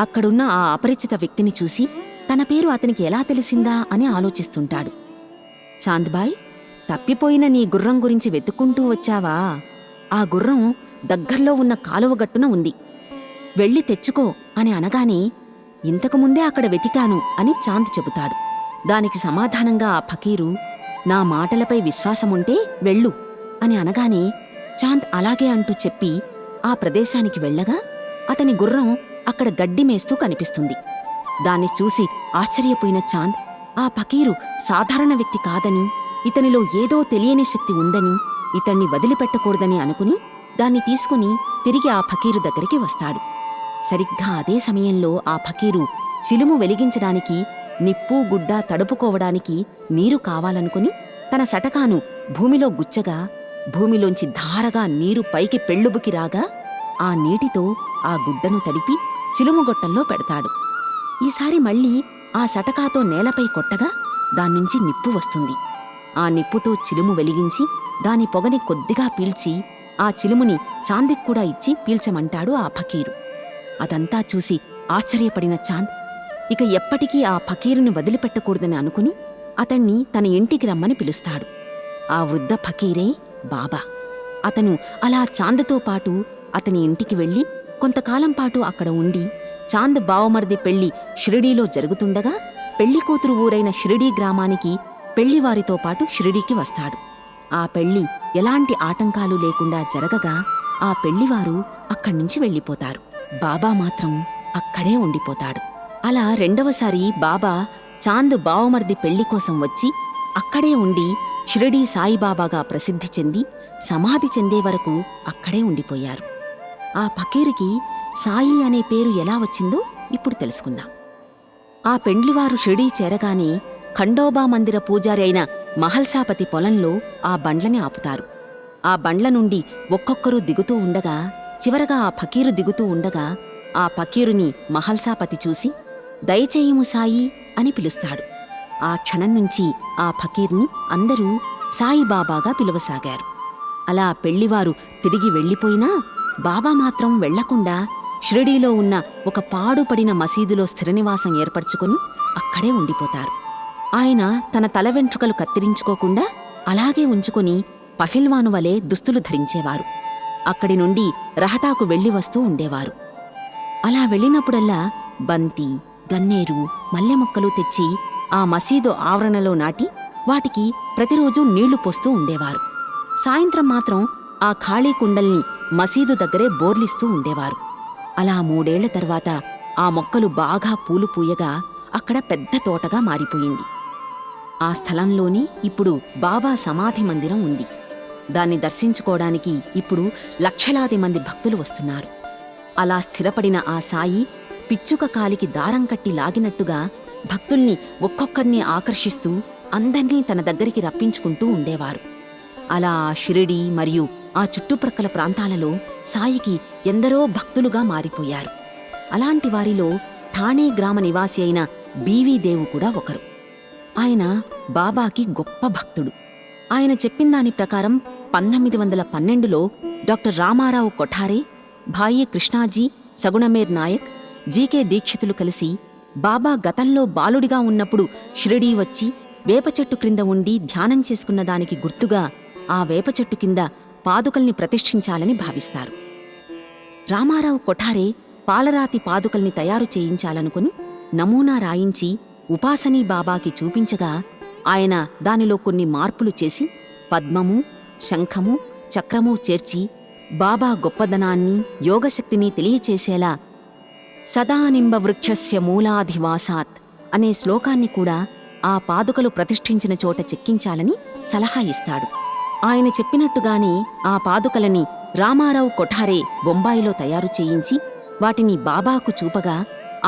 అక్కడున్న ఆ అపరిచిత వ్యక్తిని చూసి తన పేరు అతనికి ఎలా తెలిసిందా అని ఆలోచిస్తుంటాడు. చాంద్బాయ్, తప్పిపోయిన నీ గుర్రం గురించి వెతుక్కుంటూ వచ్చావా? ఆ గుర్రం దగ్గర్లో ఉన్న కాలువగట్టున ఉంది, వెళ్ళి తెచ్చుకో అని అనగానే ఇంతకుముందే అక్కడ వెతికాను అని చాంద్ చెబుతాడు. దానికి సమాధానంగా ఆ ఫకీరు, నా మాటలపై విశ్వాసముంటే వెళ్ళు అని అనగానే చాంద్ అలాగే అంటూ చెప్పి ఆ ప్రదేశానికి వెళ్ళగా అతని గుర్రం అక్కడ గడ్డి మేస్తూ కనిపిస్తుంది. దాన్ని చూసి ఆశ్చర్యపోయిన చాంద్ ఆ ఫకీరు సాధారణ వ్యక్తి కాదని, ఇతనిలో ఏదో తెలియని శక్తి ఉందని, ఇతన్ని వదిలిపెట్టకూడదని అనుకుని దాన్ని తీసుకుని తిరిగి ఆ ఫకీరు దగ్గరికి వస్తాడు. సరిగ్గా అదే సమయంలో ఆ ఫకీరు చిలుము వెలిగించడానికి నిప్పు గుడ్డ తడుపుకోవడానికి నీరు కావాలనుకుని తన సటకాను భూమిలో గుచ్చగా భూమిలోంచి ధారగా నీరు పైకి పెళ్ళుబుకి రాగా ఆ నీటితో ఆ గుడ్డను తడిపి చిలుముగొట్టంలో పెడతాడు. ఈసారి మళ్ళీ ఆ సటకాతో నేలపై కొట్టగా దాన్నుంచి నిప్పు వస్తుంది. ఆ నిప్పుతో చిలుము వెలిగించి దాని పొగని కొద్దిగా పీల్చి ఆ చిలుముని చాందిక్కూడా ఇచ్చి పీల్చమంటాడు ఆ ఫకీరు. అదంతా చూసి ఆశ్చర్యపడిన చాంద్ ఇక ఎప్పటికీ ఆ ఫకీరుని వదిలిపెట్టకూడదని అనుకుని అతణ్ణి తన ఇంటికి రమ్మని పిలుస్తాడు. ఆ వృద్ధ ఫకీరే బాబా. అతను అలా చాంద్తో పాటు అతని ఇంటికి వెళ్ళి కొంతకాలం పాటు అక్కడ ఉండి చాంద్ బావమరిది పెళ్లి షిరిడీలో జరుగుతుండగా పెళ్లికూతురు ఊరైన షిరిడీ గ్రామానికి పెళ్లివారితో పాటు షిరిడీకి వస్తాడు. ఆ పెళ్లి ఎలాంటి ఆటంకాలు లేకుండా జరగగా ఆ పెళ్లివారు అక్కడ్నుంచి వెళ్ళిపోతారు. బాబా మాత్రం అక్కడే ఉండిపోతాడు. అలా రెండవసారి బాబా చాంద్ బావమరిది పెళ్లి కోసం వచ్చి అక్కడే ఉండి షిరిడీ సాయిబాబాగా ప్రసిద్ధి చెంది సమాధి చెందే వరకు అక్కడే ఉండిపోయారు. ఆ ఫకీరుకి సాయి అనే పేరు ఎలా వచ్చిందో ఇప్పుడు తెలుసుకుందాం. ఆ పెండ్లివారు షిరిడీ చేరగానే ఖండోబా మందిర పూజారి అయిన మహల్సాపతి పొలంలో ఆ బండ్లని ఆపుతారు. ఆ బండ్ల నుండి ఒక్కొక్కరు దిగుతూ ఉండగా చివరగా ఆ ఫకీరు దిగుతూ ఉండగా ఆ ఫకీరుని మహల్సాపతి చూసి దయచేయుము సాయి అని పిలుస్తాడు. ఆ క్షణం నుంచి ఆ ఫకీర్ని అందరూ సాయిబాబాగా పిలవసాగారు. అలా పెళ్లివారు తిరిగి వెళ్ళిపోయినా బాబా మాత్రం వెళ్లకుండా షిరిడీలో ఉన్న ఒక పాడుపడిన మసీదులో స్థిరనివాసం ఏర్పరచుకుని అక్కడే ఉండిపోతారు. ఆయన తన తల వెంట్రుకలు కత్తిరించుకోకుండా అలాగే ఉంచుకొని పహిల్వాను వలె దుస్తులు ధరించేవారు. అక్కడి నుండి రహతాకు వెళ్లి వస్తూ ఉండేవారు. అలా వెళ్ళినప్పుడల్లా బంతి, గన్నేరు, మల్లె మొక్కలు తెచ్చి ఆ మసీదు ఆవరణలో నాటి వాటికి ప్రతిరోజూ నీళ్లు పోస్తూ ఉండేవారు. సాయంత్రం మాత్రం ఆ ఖాళీ కుండల్ని మసీదు దగ్గరే బోర్లిస్తూ ఉండేవారు. అలా 3 ఏళ్ల తర్వాత ఆ మొక్కలు బాగా పూలు పూయగా అక్కడ పెద్ద తోటగా మారిపోయింది. ఆ స్థలంలోనే ఇప్పుడు బాబా సమాధి మందిరం ఉంది. దాన్ని దర్శించుకోవడానికి ఇప్పుడు లక్షలాది మంది భక్తులు వస్తున్నారు. అలా స్థిరపడిన ఆ సాయి పిచ్చుక కాలికి దారం కట్టి లాగినట్టుగా భక్తుల్ని ఒక్కొక్కర్ని ఆకర్షిస్తూ అందర్నీ తన దగ్గరికి రప్పించుకుంటూ ఉండేవారు. అలా ఆ షిరిడీ మరియు ఆ చుట్టుప్రక్కల ప్రాంతాలలో సాయికి ఎందరో భక్తులుగా మారిపోయారు. అలాంటి వారిలో ఠాణే గ్రామ నివాసి అయిన బీవీ దేవు కూడా ఒకరు. ఆయన బాబాకి గొప్ప భక్తుడు. ఆయన చెప్పిందాని ప్రకారం 1912లో డాక్టర్ రామారావు కొఠారే, భాయి కృష్ణాజీ, సగుణమేర్ నాయక్, జీకే దీక్షితులు కలిసి బాబా గతంలో బాలుడిగా ఉన్నప్పుడు షిరిడీ వచ్చి వేపచెట్టు క్రింద ఉండి ధ్యానం చేసుకున్న దానికి గుర్తుగా ఆ వేపచెట్టు కింద పాదుకల్ని ప్రతిష్ఠించాలని భావిస్తారు. రామారావు కొఠారే పాలరాతి పాదుకల్ని తయారు చేయించాలనుకుని నమూనా రాయించి ఉపాసనీ బాబాకి చూపించగా ఆయన దానిలో కొన్ని మార్పులు చేసి పద్మము, శంఖము, చక్రము చేర్చి బాబా గొప్పదనాన్ని, యోగశక్తిని తెలియచేసేలా సదానింబ వృక్షస్య మూలాధివాసాత్ అనే శ్లోకాన్ని కూడా ఆ పాదుకలు ప్రతిష్ఠించిన చోట చెక్కించాలని సలహా ఇస్తాడు. ఆయన చెప్పినట్టుగానే ఆ పాదుకలని రామారావు కొఠారే బొంబాయిలో తయారు చేయించి వాటిని బాబాకు చూపగా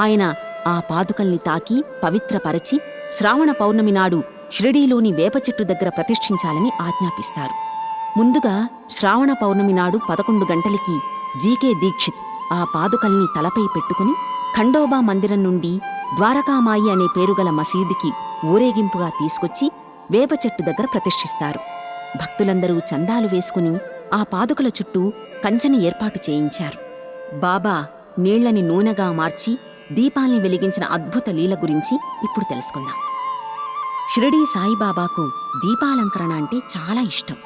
ఆయన ఆ పాదుకల్ని తాకి పవిత్రపరచి శ్రావణ పౌర్ణమి నాడు షిరిడీలోని వేపచెట్టు దగ్గర ప్రతిష్ఠించాలని ఆజ్ఞాపిస్తారు. ముందుగా శ్రావణ పౌర్ణమి నాడు 11 గంటలకి జీకే దీక్షిత్ ఆ పాదుకల్ని తలపై పెట్టుకుని ఖండోబా మందిరం నుండి ద్వారకామాయి అనే పేరుగల మసీదుకి ఊరేగింపుగా తీసుకొచ్చి వేపచెట్టు దగ్గర ప్రతిష్ఠిస్తారు. భక్తులందరూ చందాలు వేసుకుని ఆ పాదుకల చుట్టూ కంచెని ఏర్పాటు చేయించారు. బాబా నీళ్లని నూనెగా మార్చి దీపాల్ని వెలిగించిన అద్భుత లీల గురించి ఇప్పుడు తెలుసుకుందాం. షిరిడీ సాయిబాబాకు దీపాలంకరణ అంటే చాలా ఇష్టం.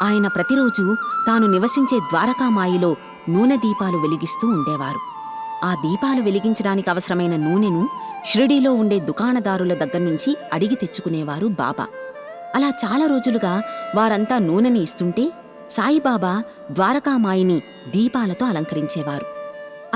ఆయన ప్రతిరోజు తాను నివసించే ద్వారకామాయిలో నూనె దీపాలు వెలిగిస్తూ ఉండేవారు. ఆ దీపాలు వెలిగించడానికి అవసరమైన నూనెను షిరిడీలో ఉండే దుకాణదారుల దగ్గర్నుంచి అడిగి తెచ్చుకునేవారు బాబా. అలా చాలా రోజులుగా వారంతా నూనెని ఇస్తుంటే సాయిబాబా ద్వారకామాయిని దీపాలతో అలంకరించేవారు.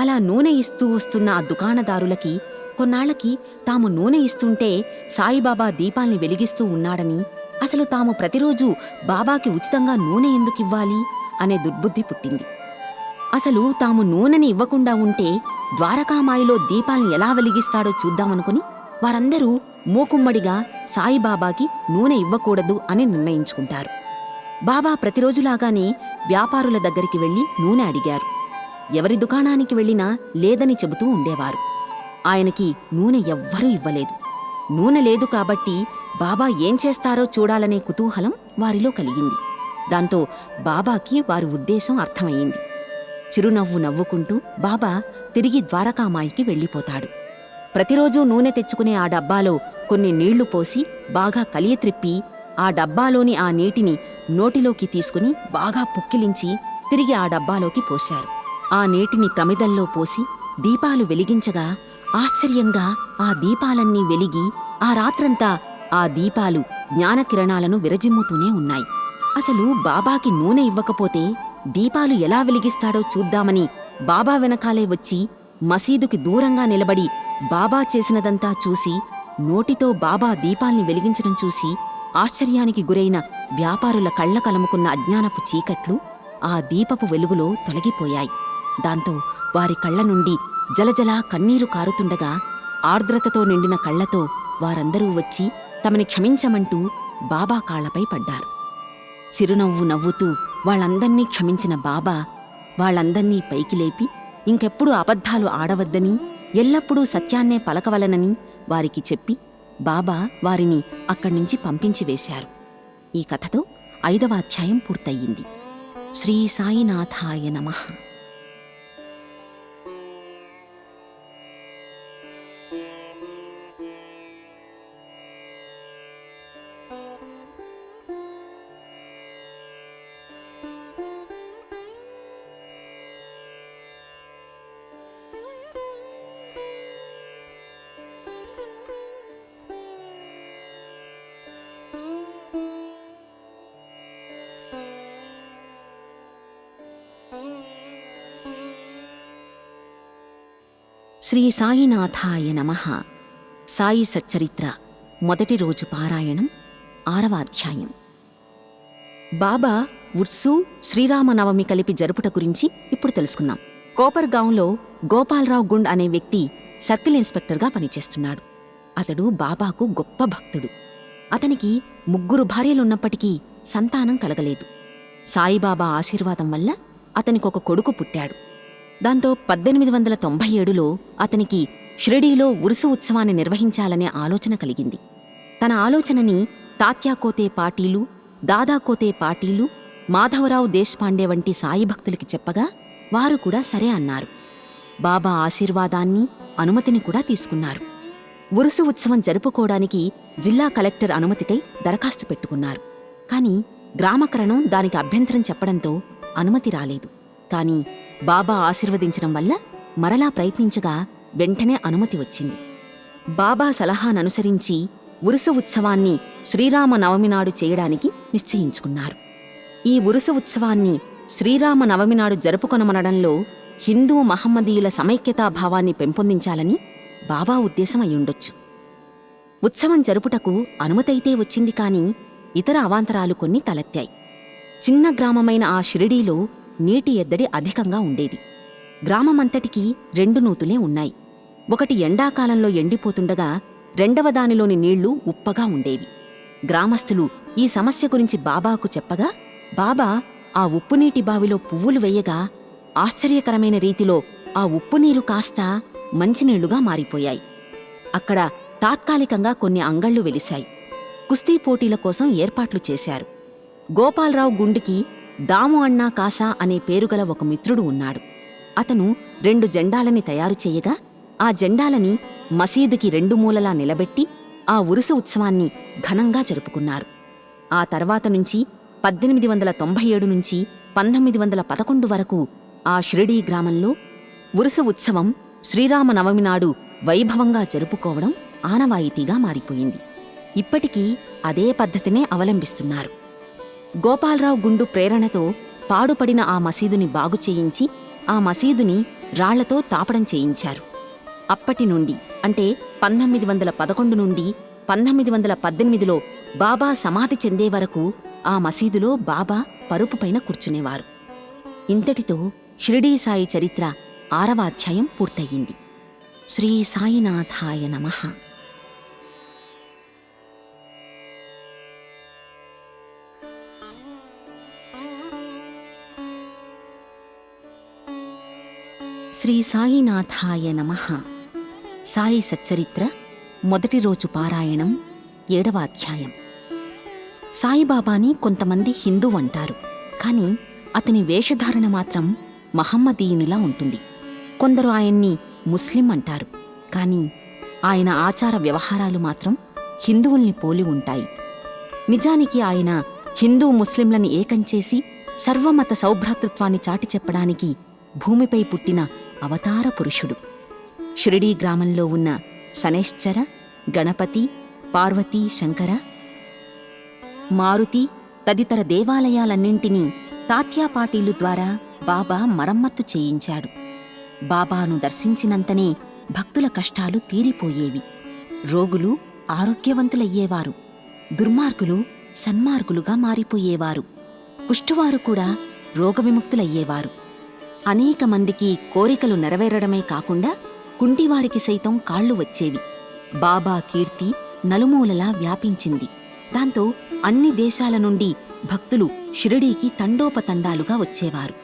అలా నూనె ఇస్తూ వస్తున్న ఆ దుకాణదారులకి కొన్నాళ్లకి తాము నూనె ఇస్తుంటే సాయిబాబా దీపాల్ని వెలిగిస్తూ ఉన్నాడని, అసలు తాము ప్రతిరోజు బాబాకి ఉచితంగా నూనె ఎందుకివ్వాలి అనే దుర్బుద్ధి పుట్టింది. అసలు తాము నూనెని ఇవ్వకుండా ఉంటే ద్వారకామాయిలో దీపాల్ని ఎలా వెలిగిస్తాడో చూద్దామనుకుని వారందరూ మూకుమ్మడిగా సాయిబాబాకి నూనె ఇవ్వకూడదు అని నిర్ణయించుకుంటారు. బాబా ప్రతిరోజులాగానే వ్యాపారుల దగ్గరికి వెళ్లి నూనె అడిగారు. ఎవరి దుకాణానికి వెళ్ళినా లేదని చెబుతూ ఉండేవారు. ఆయనకి నూనె ఎవ్వరూ ఇవ్వలేదు. నూనె లేదు కాబట్టి బాబా ఏం చేస్తారో చూడాలనే కుతూహలం వారిలో కలిగింది. దాంతో బాబాకి వారి ఉద్దేశం అర్థమయ్యింది. చిరునవ్వు నవ్వుకుంటూ బాబా తిరిగి ద్వారకామాయికి వెళ్ళిపోతాడు. ప్రతిరోజూ నూనె తెచ్చుకునే ఆ డబ్బాలో కొన్ని నీళ్లు పోసి బాగా కలియత్రిప్పి ఆ డబ్బాలోని ఆ నీటిని నోటిలోకి తీసుకుని బాగా పుక్కిలించి తిరిగి ఆ డబ్బాలోకి పోశారు. ఆ నీటిని ప్రమిదల్లో పోసి దీపాలు వెలిగించగా ఆశ్చర్యంగా ఆ దీపాలన్నీ వెలిగి ఆ రాత్రంతా ఆ దీపాలు జ్ఞానకిరణాలను విరజిమ్ముతూనే ఉన్నాయి. అసలు బాబాకి నూనె ఇవ్వకపోతే దీపాలు ఎలా వెలిగిస్తాడో చూద్దామని బాబా వెనకాలే వచ్చి మసీదుకి దూరంగా నిలబడి బాబా చేసినదంతా చూసి నోటితో బాబా దీపాల్ని వెలిగించడం చూసి ఆశ్చర్యానికి గురైన వ్యాపారుల కళ్ళ కలముకున్న అజ్ఞానపు చీకట్లు ఆ దీపపు వెలుగులో తొలగిపోయాయి. దాంతో వారి కళ్ళ నుండి జలజలా కన్నీరు కారుతుండగా ఆర్ద్రతతో నిండిన కళ్లతో వారందరూ వచ్చి తమని క్షమించమంటూ బాబా కాళ్లపై పడ్డారు. చిరునవ్వు నవ్వుతూ వాళ్ళందర్నీ క్షమించిన బాబా వాళ్ళందర్నీ పైకి లేపి ఇంకెప్పుడూ అబద్ధాలు ఆడవద్దని, ఎల్లప్పుడూ సత్యాన్నే పలకవలనని వారికి చెప్పి బాబా వారిని అక్కడ్నుంచి పంపించివేశారు. ఈ కథతో 5వ అధ్యాయం పూర్తయింది. శ్రీ సాయినాథాయ నమః. శ్రీ సాయినాథాయ నమః. సాయి సచ్చరిత్ర మొదటి రోజు పారాయణం 6వ అధ్యాయం. బాబా ఉర్సు శ్రీరామనవమి కలిపి జరుపుట గురించి ఇప్పుడు తెలుసుకుందాం. కోపర్గాంలో గోపాలరావు గుండ్ అనే వ్యక్తి సర్కిల్ ఇన్స్పెక్టర్గా పనిచేస్తున్నాడు. అతడు బాబాకు గొప్ప భక్తుడు. అతనికి 3 భార్యలున్నప్పటికీ సంతానం కలగలేదు. సాయిబాబా ఆశీర్వాదం వల్ల అతనికొక కొడుకు పుట్టాడు. దాంతో 1897లో అతనికి షిరిడీలో ఉరుసు ఉత్సవాన్ని నిర్వహించాలనే ఆలోచన కలిగింది. తన ఆలోచనని తాత్యాకోతే పాటీలు, దాదాకోతే పాటీలు, మాధవరావు దేశ్పాండే వంటి సాయి భక్తులకి చెప్పగా వారు కూడా సరే అన్నారు. బాబా ఆశీర్వాదాన్ని, అనుమతిని కూడా తీసుకున్నారు. ఉరుసు ఉత్సవం జరుపుకోవడానికి జిల్లా కలెక్టర్ అనుమతికై దరఖాస్తు పెట్టుకున్నారు. కాని గ్రామకరణం దానికి అభ్యంతరం చెప్పడంతో అనుమతి రాలేదు. కాని బాబా ఆశీర్వదించడం వల్ల మరలా ప్రయత్నించగా వెంటనే అనుమతి వచ్చింది. బాబా సలహాననుసరించి ఉరుసు ఉత్సవాన్ని శ్రీరామనవమి నాడు చేయడానికి నిశ్చయించుకున్నారు. ఈ ఉరుసు ఉత్సవాన్ని శ్రీరామనవమి నాడు జరుపుకొనమనడంలో హిందూ మహమ్మదీయుల సమైక్యతాభావాన్ని పెంపొందించాలని బాబా ఉద్దేశం అయ్యుండొచ్చు. ఉత్సవం జరుపుటకు అనుమతైతే వచ్చింది కాని ఇతర అవాంతరాలు కొన్ని తలెత్తాయి. చిన్న గ్రామమైన ఆ షిరిడీలో నీటి ఎద్దడి అధికంగా ఉండేది. గ్రామమంతటికీ 2 నూతులే ఉన్నాయి. ఒకటి ఎండాకాలంలో ఎండిపోతుండగా రెండవ దానిలోని నీళ్లు ఉప్పగా ఉండేవి. గ్రామస్తులు ఈ సమస్య గురించి బాబాకు చెప్పగా బాబా ఆ ఉప్పునీటి బావిలో పువ్వులు వెయ్యగా ఆశ్చర్యకరమైన రీతిలో ఆ ఉప్పునీరు కాస్త మంచినీళ్లుగా మారిపోయాయి. అక్కడ తాత్కాలికంగా కొన్ని అంగళ్ళు వెలిశాయి. కుస్తీ పోటీల కోసం ఏర్పాట్లు చేశారు. గోపాలరావు గుండుకి దాము అన్నా కాసా అనే పేరుగల ఒక మిత్రుడు ఉన్నాడు. అతను 2 జెండాలని తయారు చేయగా ఆ జెండాలని మసీదుకి 2 మూలలా నిలబెట్టి ఆ ఉరుసు ఉత్సవాన్ని ఘనంగా జరుపుకున్నారు. ఆ తర్వాత నుంచి 1897 నుంచి 1911 వరకు ఆ షిరిడీ గ్రామంలో ఉరుసు ఉత్సవం శ్రీరామనవమి నాడు వైభవంగా జరుపుకోవడం ఆనవాయితీగా మారిపోయింది. ఇప్పటికీ అదే పద్ధతినే అవలంబిస్తున్నారు. గోపాలరావు గుండు ప్రేరణతో పాడుపడిన ఆ మసీదుని బాగు చేయించి ఆ మసీదుని రాళ్లతో తాపడం చేయించారు. అప్పటి నుండి అంటే 1911 నుండి 1918లో బాబా సమాధి చెందే వరకు ఆ మసీదులో బాబా పరుపుపైన కూర్చునేవారు. ఇంతటితో షిరిడీ సాయి చరిత్ర 6వ అధ్యాయం పూర్తయింది. శ్రీ సాయినాథాయ నమః. శ్రీ సాయినాథాయ నమః. సాయి సచ్చరిత్ర మొదటి రోజు పారాయణం 7వ అధ్యాయం. సాయిబాబాని కొంతమంది హిందూ అంటారు, కాని అతని వేషధారణ మాత్రం మహమ్మదీయునిలా ఉంటుంది. కొందరు ఆయన్ని ముస్లిం అంటారు, కాని ఆయన ఆచార వ్యవహారాలు మాత్రం హిందువుల్ని పోలి ఉంటాయి. నిజానికి ఆయన హిందూ ముస్లింలని ఏకం చేసి సర్వమత సౌభ్రాతృత్వాన్ని చాటి చెప్పడానికి భూమిపై పుట్టిన అవతార పురుషుడు. షిరిడీ గ్రామంలో ఉన్న శనైశ్చర, గణపతి, పార్వతీ, శంకర, మారుతి తదితర దేవాలయాలన్నింటినీ తాత్యాపాటీలు ద్వారా బాబా మరమ్మత్తు చేయించాడు. బాబాను దర్శించినంతనే భక్తుల కష్టాలు తీరిపోయేవి. రోగులు ఆరోగ్యవంతులయ్యేవారు, దుర్మార్గులు సన్మార్గులుగా మారిపోయేవారు, కుష్ఠువారు కూడా రోగవిముక్తులయ్యేవారు. అనేక మందికి కోరికలు నెరవేరడమే కాకుండా కుంటివారికి సైతం కాళ్లు వచ్చేవి. బాబా కీర్తి నలుమూలలా వ్యాపించింది. దాంతో అన్ని దేశాల నుండి భక్తులు షిరిడీకి తండోపతండాలుగా వచ్చేవారు.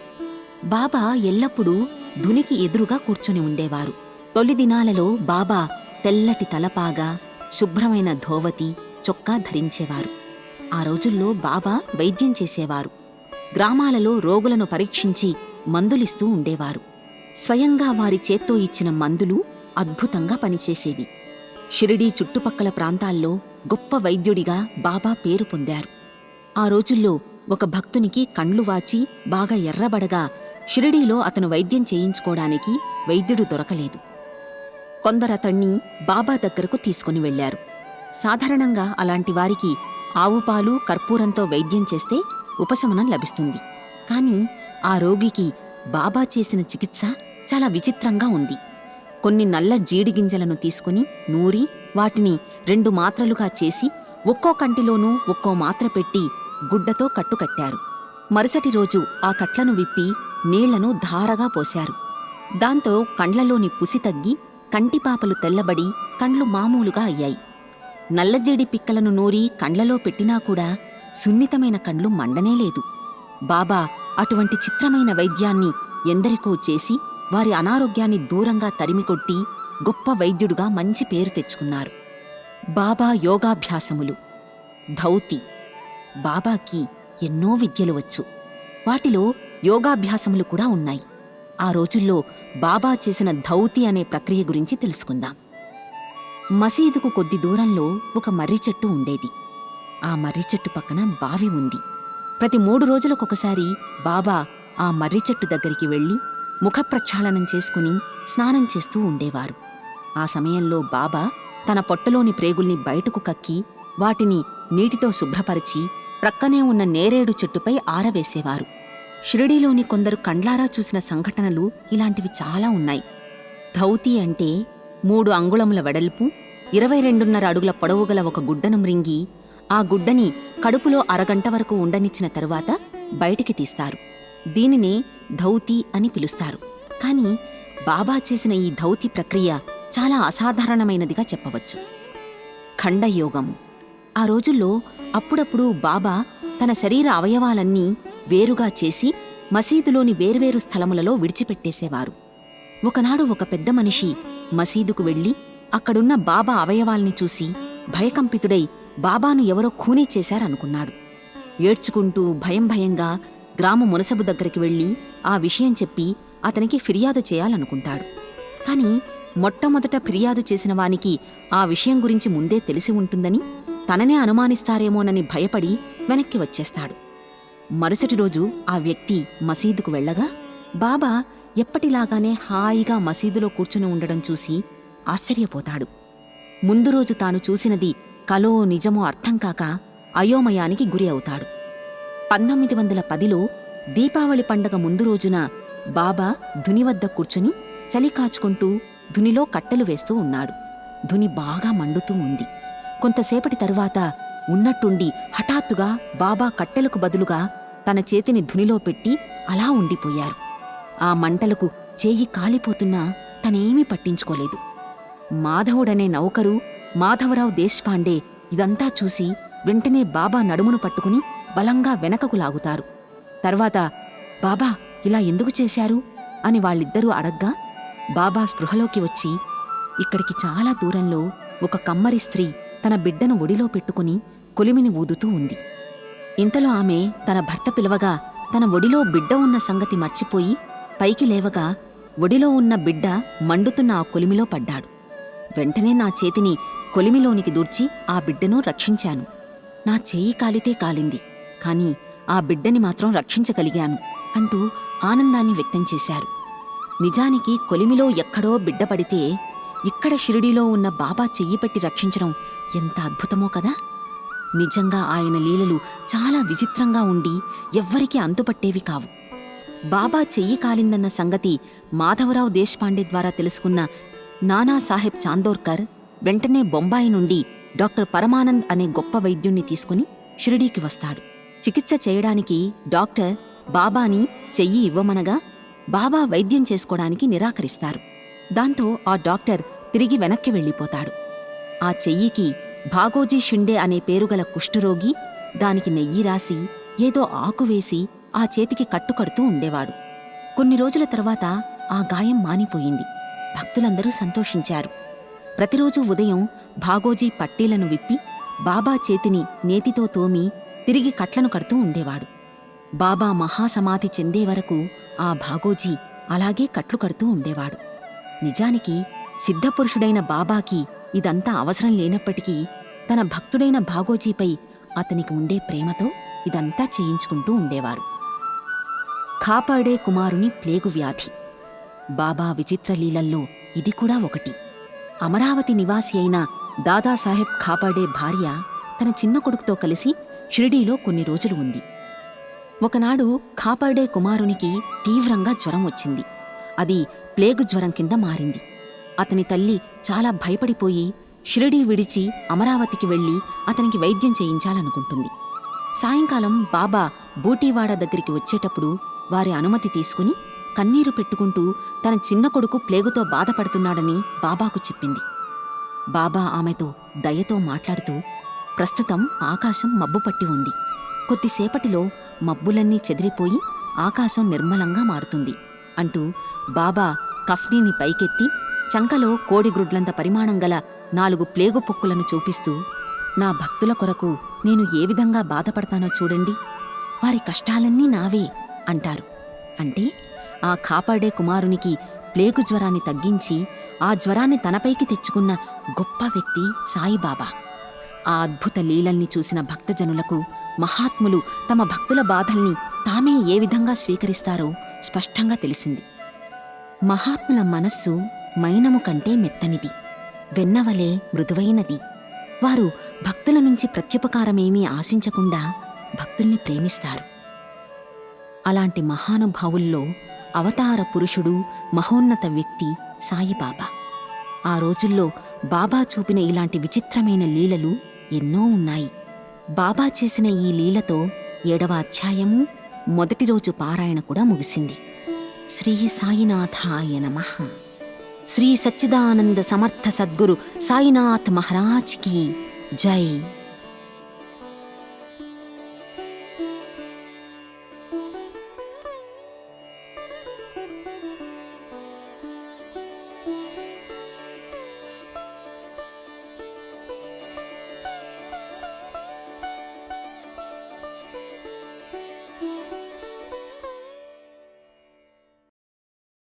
బాబా ఎల్లప్పుడూ ధునికి ఎదురుగా కూర్చొని ఉండేవారు. తొలి దినాలలో బాబా తెల్లటి తలపాగా, శుభ్రమైన ధోవతి, చొక్కా ధరించేవారు. ఆ రోజుల్లో బాబా వైద్యం చేసేవారు. గ్రామాలలో రోగులను పరీక్షించి మందులిస్తూ ఉండేవారు. స్వయంగా వారి చేత్తో ఇచ్చిన మందులు అద్భుతంగా పనిచేసేవి. షిరిడీ చుట్టుపక్కల ప్రాంతాల్లో గొప్ప వైద్యుడిగా బాబా పేరు పొందారు. ఆ రోజుల్లో ఒక భక్తునికి కండ్లు వాచి బాగా ఎర్రబడగా షిరిడీలో అతను వైద్యం చేయించుకోవడానికి వైద్యుడు దొరకలేదు. కొందరతణ్ణి బాబా దగ్గరకు తీసుకుని వెళ్లారు. సాధారణంగా అలాంటి వారికి ఆవుపాలు, కర్పూరంతో వైద్యం చేస్తే ఉపశమనం లభిస్తుంది. కాని ఆ రోగికి బాబా చేసిన చికిత్స చాలా విచిత్రంగా ఉంది. కొన్ని నల్ల జీడిగింజలను తీసుకుని నూరి వాటిని 2 మాత్రలుగా చేసి ఒక్కో కంటిలోనూ ఒక్కో మాత్ర పెట్టి గుడ్డతో కట్టుకట్టారు. మరుసటి రోజు ఆ కట్లను విప్పి నీళ్లను ధారగా పోశారు. దాంతో కండ్లలోని పుసి తగ్గి కంటిపాపలు తెల్లబడి కండ్లు మామూలుగా అయ్యాయి. నల్లజేడి పిక్కలను నూరి కండ్లలో పెట్టినా కూడా సున్నితమైన కండ్లు మండనేలేదు. బాబా అటువంటి చిత్రమైన వైద్యాన్ని ఎందరికో చేసి వారి అనారోగ్యాన్ని దూరంగా తరిమికొట్టి గొప్ప వైద్యుడుగా మంచి పేరు తెచ్చుకున్నారు. బాబా యోగాభ్యాసములు. ధౌతి. బాబాకి ఎన్నో విద్యలు వచ్చు. వాటిలో యోగాభ్యాసములు కూడా ఉన్నాయి. ఆ రోజుల్లో బాబా చేసిన ధౌతి అనే ప్రక్రియ గురించి తెలుసుకుందాం. మసీదుకు కొద్ది దూరంలో ఒక మర్రి చెట్టు ఉండేది. ఆ మర్రి చెట్టు పక్కన బావి ఉంది. ప్రతి 3 రోజులకొకసారి బాబా ఆ మర్రి చెట్టు దగ్గరికి వెళ్లి ముఖప్రక్షాళనం చేసుకుని స్నానం చేస్తూ ఉండేవారు. ఆ సమయంలో బాబా తన పొట్టలోని ప్రేగుల్ని బయటకు కక్కి వాటిని నీటితో శుభ్రపరిచి ప్రక్కనే ఉన్న నేరేడు చెట్టుపై ఆరవేసేవారు. షిరిడీలోని కొందరు కండ్లారా చూసిన సంఘటనలు ఇలాంటివి చాలా ఉన్నాయి. ధౌతి అంటే 3 అంగుళముల వెడల్పు, 22.5 అడుగుల పొడవుగల ఒక గుడ్డను మ్రింగి ఆ గుడ్డని కడుపులో అరగంట వరకు ఉండనిచ్చిన తరువాత బయటికి తీస్తారు. దీనినే ధౌతి అని పిలుస్తారు. కాని బాబా చేసిన ఈ ధౌతి ప్రక్రియ చాలా అసాధారణమైనదిగా చెప్పవచ్చు. ఖండయోగం. ఆ రోజుల్లో అప్పుడప్పుడు బాబా తన శరీర అవయవాలన్నీ వేరుగా చేసి మసీదులోని వేర్వేరు స్థలములలో విడిచిపెట్టేసేవారు. ఒకనాడు ఒక పెద్ద మనిషి మసీదుకు వెళ్లి అక్కడున్న బాబా అవయవాల్ని చూసి భయకంపితుడై బాబాను ఎవరో ఖూనీ చేశారనుకున్నాడు. ఏడ్చుకుంటూ భయంగా గ్రామ మునసబు దగ్గరికి వెళ్లి ఆ విషయం చెప్పి అతనికి ఫిర్యాదు చేయాలనుకుంటాడు. కాని మొట్టమొదట ఫిర్యాదు చేసిన వానికి ఆ విషయం గురించి ముందే తెలిసి ఉంటుందని, తననే అనుమానిస్తారేమోనని భయపడి వెనక్కి వచ్చేస్తాడు. మరుసటి రోజు ఆ వ్యక్తి మసీదుకు వెళ్లగా బాబా ఎప్పటిలాగానే హాయిగా మసీదులో కూర్చుని ఉండడం చూసి ఆశ్చర్యపోతాడు. ముందు రోజు తాను చూసినది కలో నిజమో అర్థం కాక అయోమయానికి గురి అవుతాడు. 1910లో దీపావళి పండగ ముందు రోజున బాబా ధుని వద్ద కూర్చుని చలి కాచుకుంటూ ధునిలో కట్టెలు వేస్తూ ఉన్నాడు. ధుని బాగా మండుతూ ఉంది. కొంతసేపటి తరువాత ఉన్నట్టుండి హఠాత్తుగా బాబా కట్టెలకు బదులుగా తన చేతిని ధునిలో పెట్టి అలా ఉండిపోయారు. ఆ మంటలకు చేయి కాలిపోతున్నా తనేమీ పట్టించుకోలేదు. మాధవుడనే నౌకరు మాధవరావు దేశ్పాండే ఇదంతా చూసి వెంటనే బాబా నడుమును పట్టుకుని బలంగా వెనకకు లాగుతారు. తర్వాత బాబా ఇలా ఎందుకు చేశారు అని వాళ్ళిద్దరూ అడగ్గా బాబా స్పృహలోకి వచ్చి, ఇక్కడికి చాలా దూరంలో ఒక కమ్మరి స్త్రీ తన బిడ్డను ఒడిలో పెట్టుకుని కొలిమిని ఊదుతూ ఉంది. ఇంతలో ఆమె తన భర్త పిలవగా తన ఒడిలో బిడ్డ ఉన్న సంగతి మర్చిపోయి పైకి లేవగా ఒడిలో ఉన్న బిడ్డ మండుతున్న ఆ కొలిమిలో పడ్డాడు. వెంటనే నా చేతిని కొలిమిలోనికి దూర్చి ఆ బిడ్డను రక్షించాను. నా చేయి కాలితే కాలింది, కాని ఆ బిడ్డని మాత్రం రక్షించగలిగాను అంటూ ఆనందాన్ని వ్యక్తం చేశారు. నిజానికి కొలిమిలో ఎక్కడో బిడ్డ పడితే ఇక్కడ షిరిడీలో ఉన్న బాబా చెయ్యి పెట్టి రక్షించడం ఎంత అద్భుతమో కదా. నిజంగా ఆయన లీలలు చాలా విచిత్రంగా ఉండి ఎవ్వరికీ అంతుపట్టేవి కావు. బాబా చెయ్యి కాలిందన్న సంగతి మాధవరావు దేశపాండే ద్వారా తెలుసుకున్న నానాసాహెబ్ చాందోర్కర్ వెంటనే బొంబాయి నుండి డాక్టర్ పరమానంద్ అనే గొప్ప వైద్యుణ్ణి తీసుకుని షిరిడీకి వస్తాడు. చికిత్స చేయడానికి డాక్టర్ బాబాని చెయ్యి ఇవ్వమనగా బాబా వైద్యం చేసుకోవడానికి నిరాకరిస్తారు. దాంతో ఆ డాక్టర్ తిరిగి వెనక్కి వెళ్ళిపోతాడు. ఆ చెయ్యికి భాగోజీ షిండే అనే పేరుగల కుష్ఠరోగి దానికి నెయ్యి రాసి ఏదో ఆకువేసి ఆ చేతికి కట్టుకడుతూ ఉండేవాడు. కొన్ని రోజుల తర్వాత ఆ గాయం మానిపోయింది. భక్తులందరూ సంతోషించారు. ప్రతిరోజు ఉదయం భాగోజీ పట్టీలను విప్పి బాబా చేతిని నేతితో తోమి తిరిగి కట్లను కడుతూ ఉండేవాడు. బాబా మహాసమాధి చెందే వరకు ఆ భాగోజీ అలాగే కట్లు కడుతూ ఉండేవాడు. నిజానికి సిద్ధపురుషుడైన బాబాకి ఇదంతా అవసరం లేనప్పటికీ తన భక్తుడైన భాగోజీపై అతనికి ఉండే ప్రేమతో ఇదంతా చేయించుకుంటూ ఉండేవారు. కాపాడే కుమారుని ప్లేగు వ్యాధి. బాబా విచిత్రలీలల్లో ఇది కూడా ఒకటి. అమరావతి నివాసి అయిన దాదాసాహెబ్ కాపాడే భార్య తన చిన్న కొడుకుతో కలిసి షిరిడీలో కొన్ని రోజులు ఉంది. ఒకనాడు కాపాడే కుమారునికి తీవ్రంగా జ్వరం వచ్చింది. అది ప్లేగు జ్వరం కింద మారింది. అతని తల్లి చాలా భయపడిపోయి షిరిడీ విడిచి అమరావతికి వెళ్లి అతనికి వైద్యం చేయించాలనుకుంటుంది. సాయంకాలం బాబా బూటీవాడ దగ్గరికి వచ్చేటప్పుడు వారి అనుమతి తీసుకుని కన్నీరు పెట్టుకుంటూ తన చిన్న కొడుకు ప్లేగుతో బాధపడుతున్నాడని బాబాకు చెప్పింది. బాబా ఆమెతో దయతో మాట్లాడుతూ, ప్రస్తుతం ఆకాశం మబ్బుపట్టి ఉంది. కొద్దిసేపటిలో మబ్బులన్నీ చెదిరిపోయి ఆకాశం నిర్మలంగా మారుతుంది అంటూ బాబా కఫ్నీని పైకెత్తి చంకలో కోడిగ్రుడ్లంత పరిమాణం గల 4 ప్లేగు పొక్కులను చూపిస్తూ, నా భక్తుల కొరకు నేను ఏ విధంగా బాధపడతానో చూడండి, వారి కష్టాలన్నీ నావే అంటారు. అంటే ఆ కాపాడే కుమారునికి ప్లేగు జ్వరాన్ని తగ్గించి ఆ జ్వరాన్ని తనపైకి తెచ్చుకున్న గొప్ప వ్యక్తి సాయిబాబా. ఆ అద్భుత లీలల్ని చూసిన భక్తజనులకు మహాత్ములు తమ భక్తుల బాధల్ని తామే ఏ విధంగా స్వీకరిస్తారో స్పష్టంగా తెలిసింది. మహాత్ముల మనస్సు మైనము కంటే మెత్తనిది, వెన్నవలే మృదువైనది. వారు భక్తుల నుంచి ప్రత్యుపకారమేమీ ఆశించకుండా భక్తుల్ని ప్రేమిస్తారు. అలాంటి మహానుభావుల్లో అవతార పురుషుడు, మహోన్నత వ్యక్తి సాయిబాబా. ఆ రోజుల్లో బాబా చూపిన ఇలాంటి విచిత్రమైన లీలలు ఎన్నో ఉన్నాయి. బాబా చేసిన ఈ లీలతో 7వ అధ్యాయము మొదటి రోజు పారాయణ కూడా ముగిసింది. శ్రీ సాయినాథాయ నమః. శ్రీ సచ్చిదానంద సమర్థ సద్గురు సాయినాథ్ మహారాజ్ కీ జై.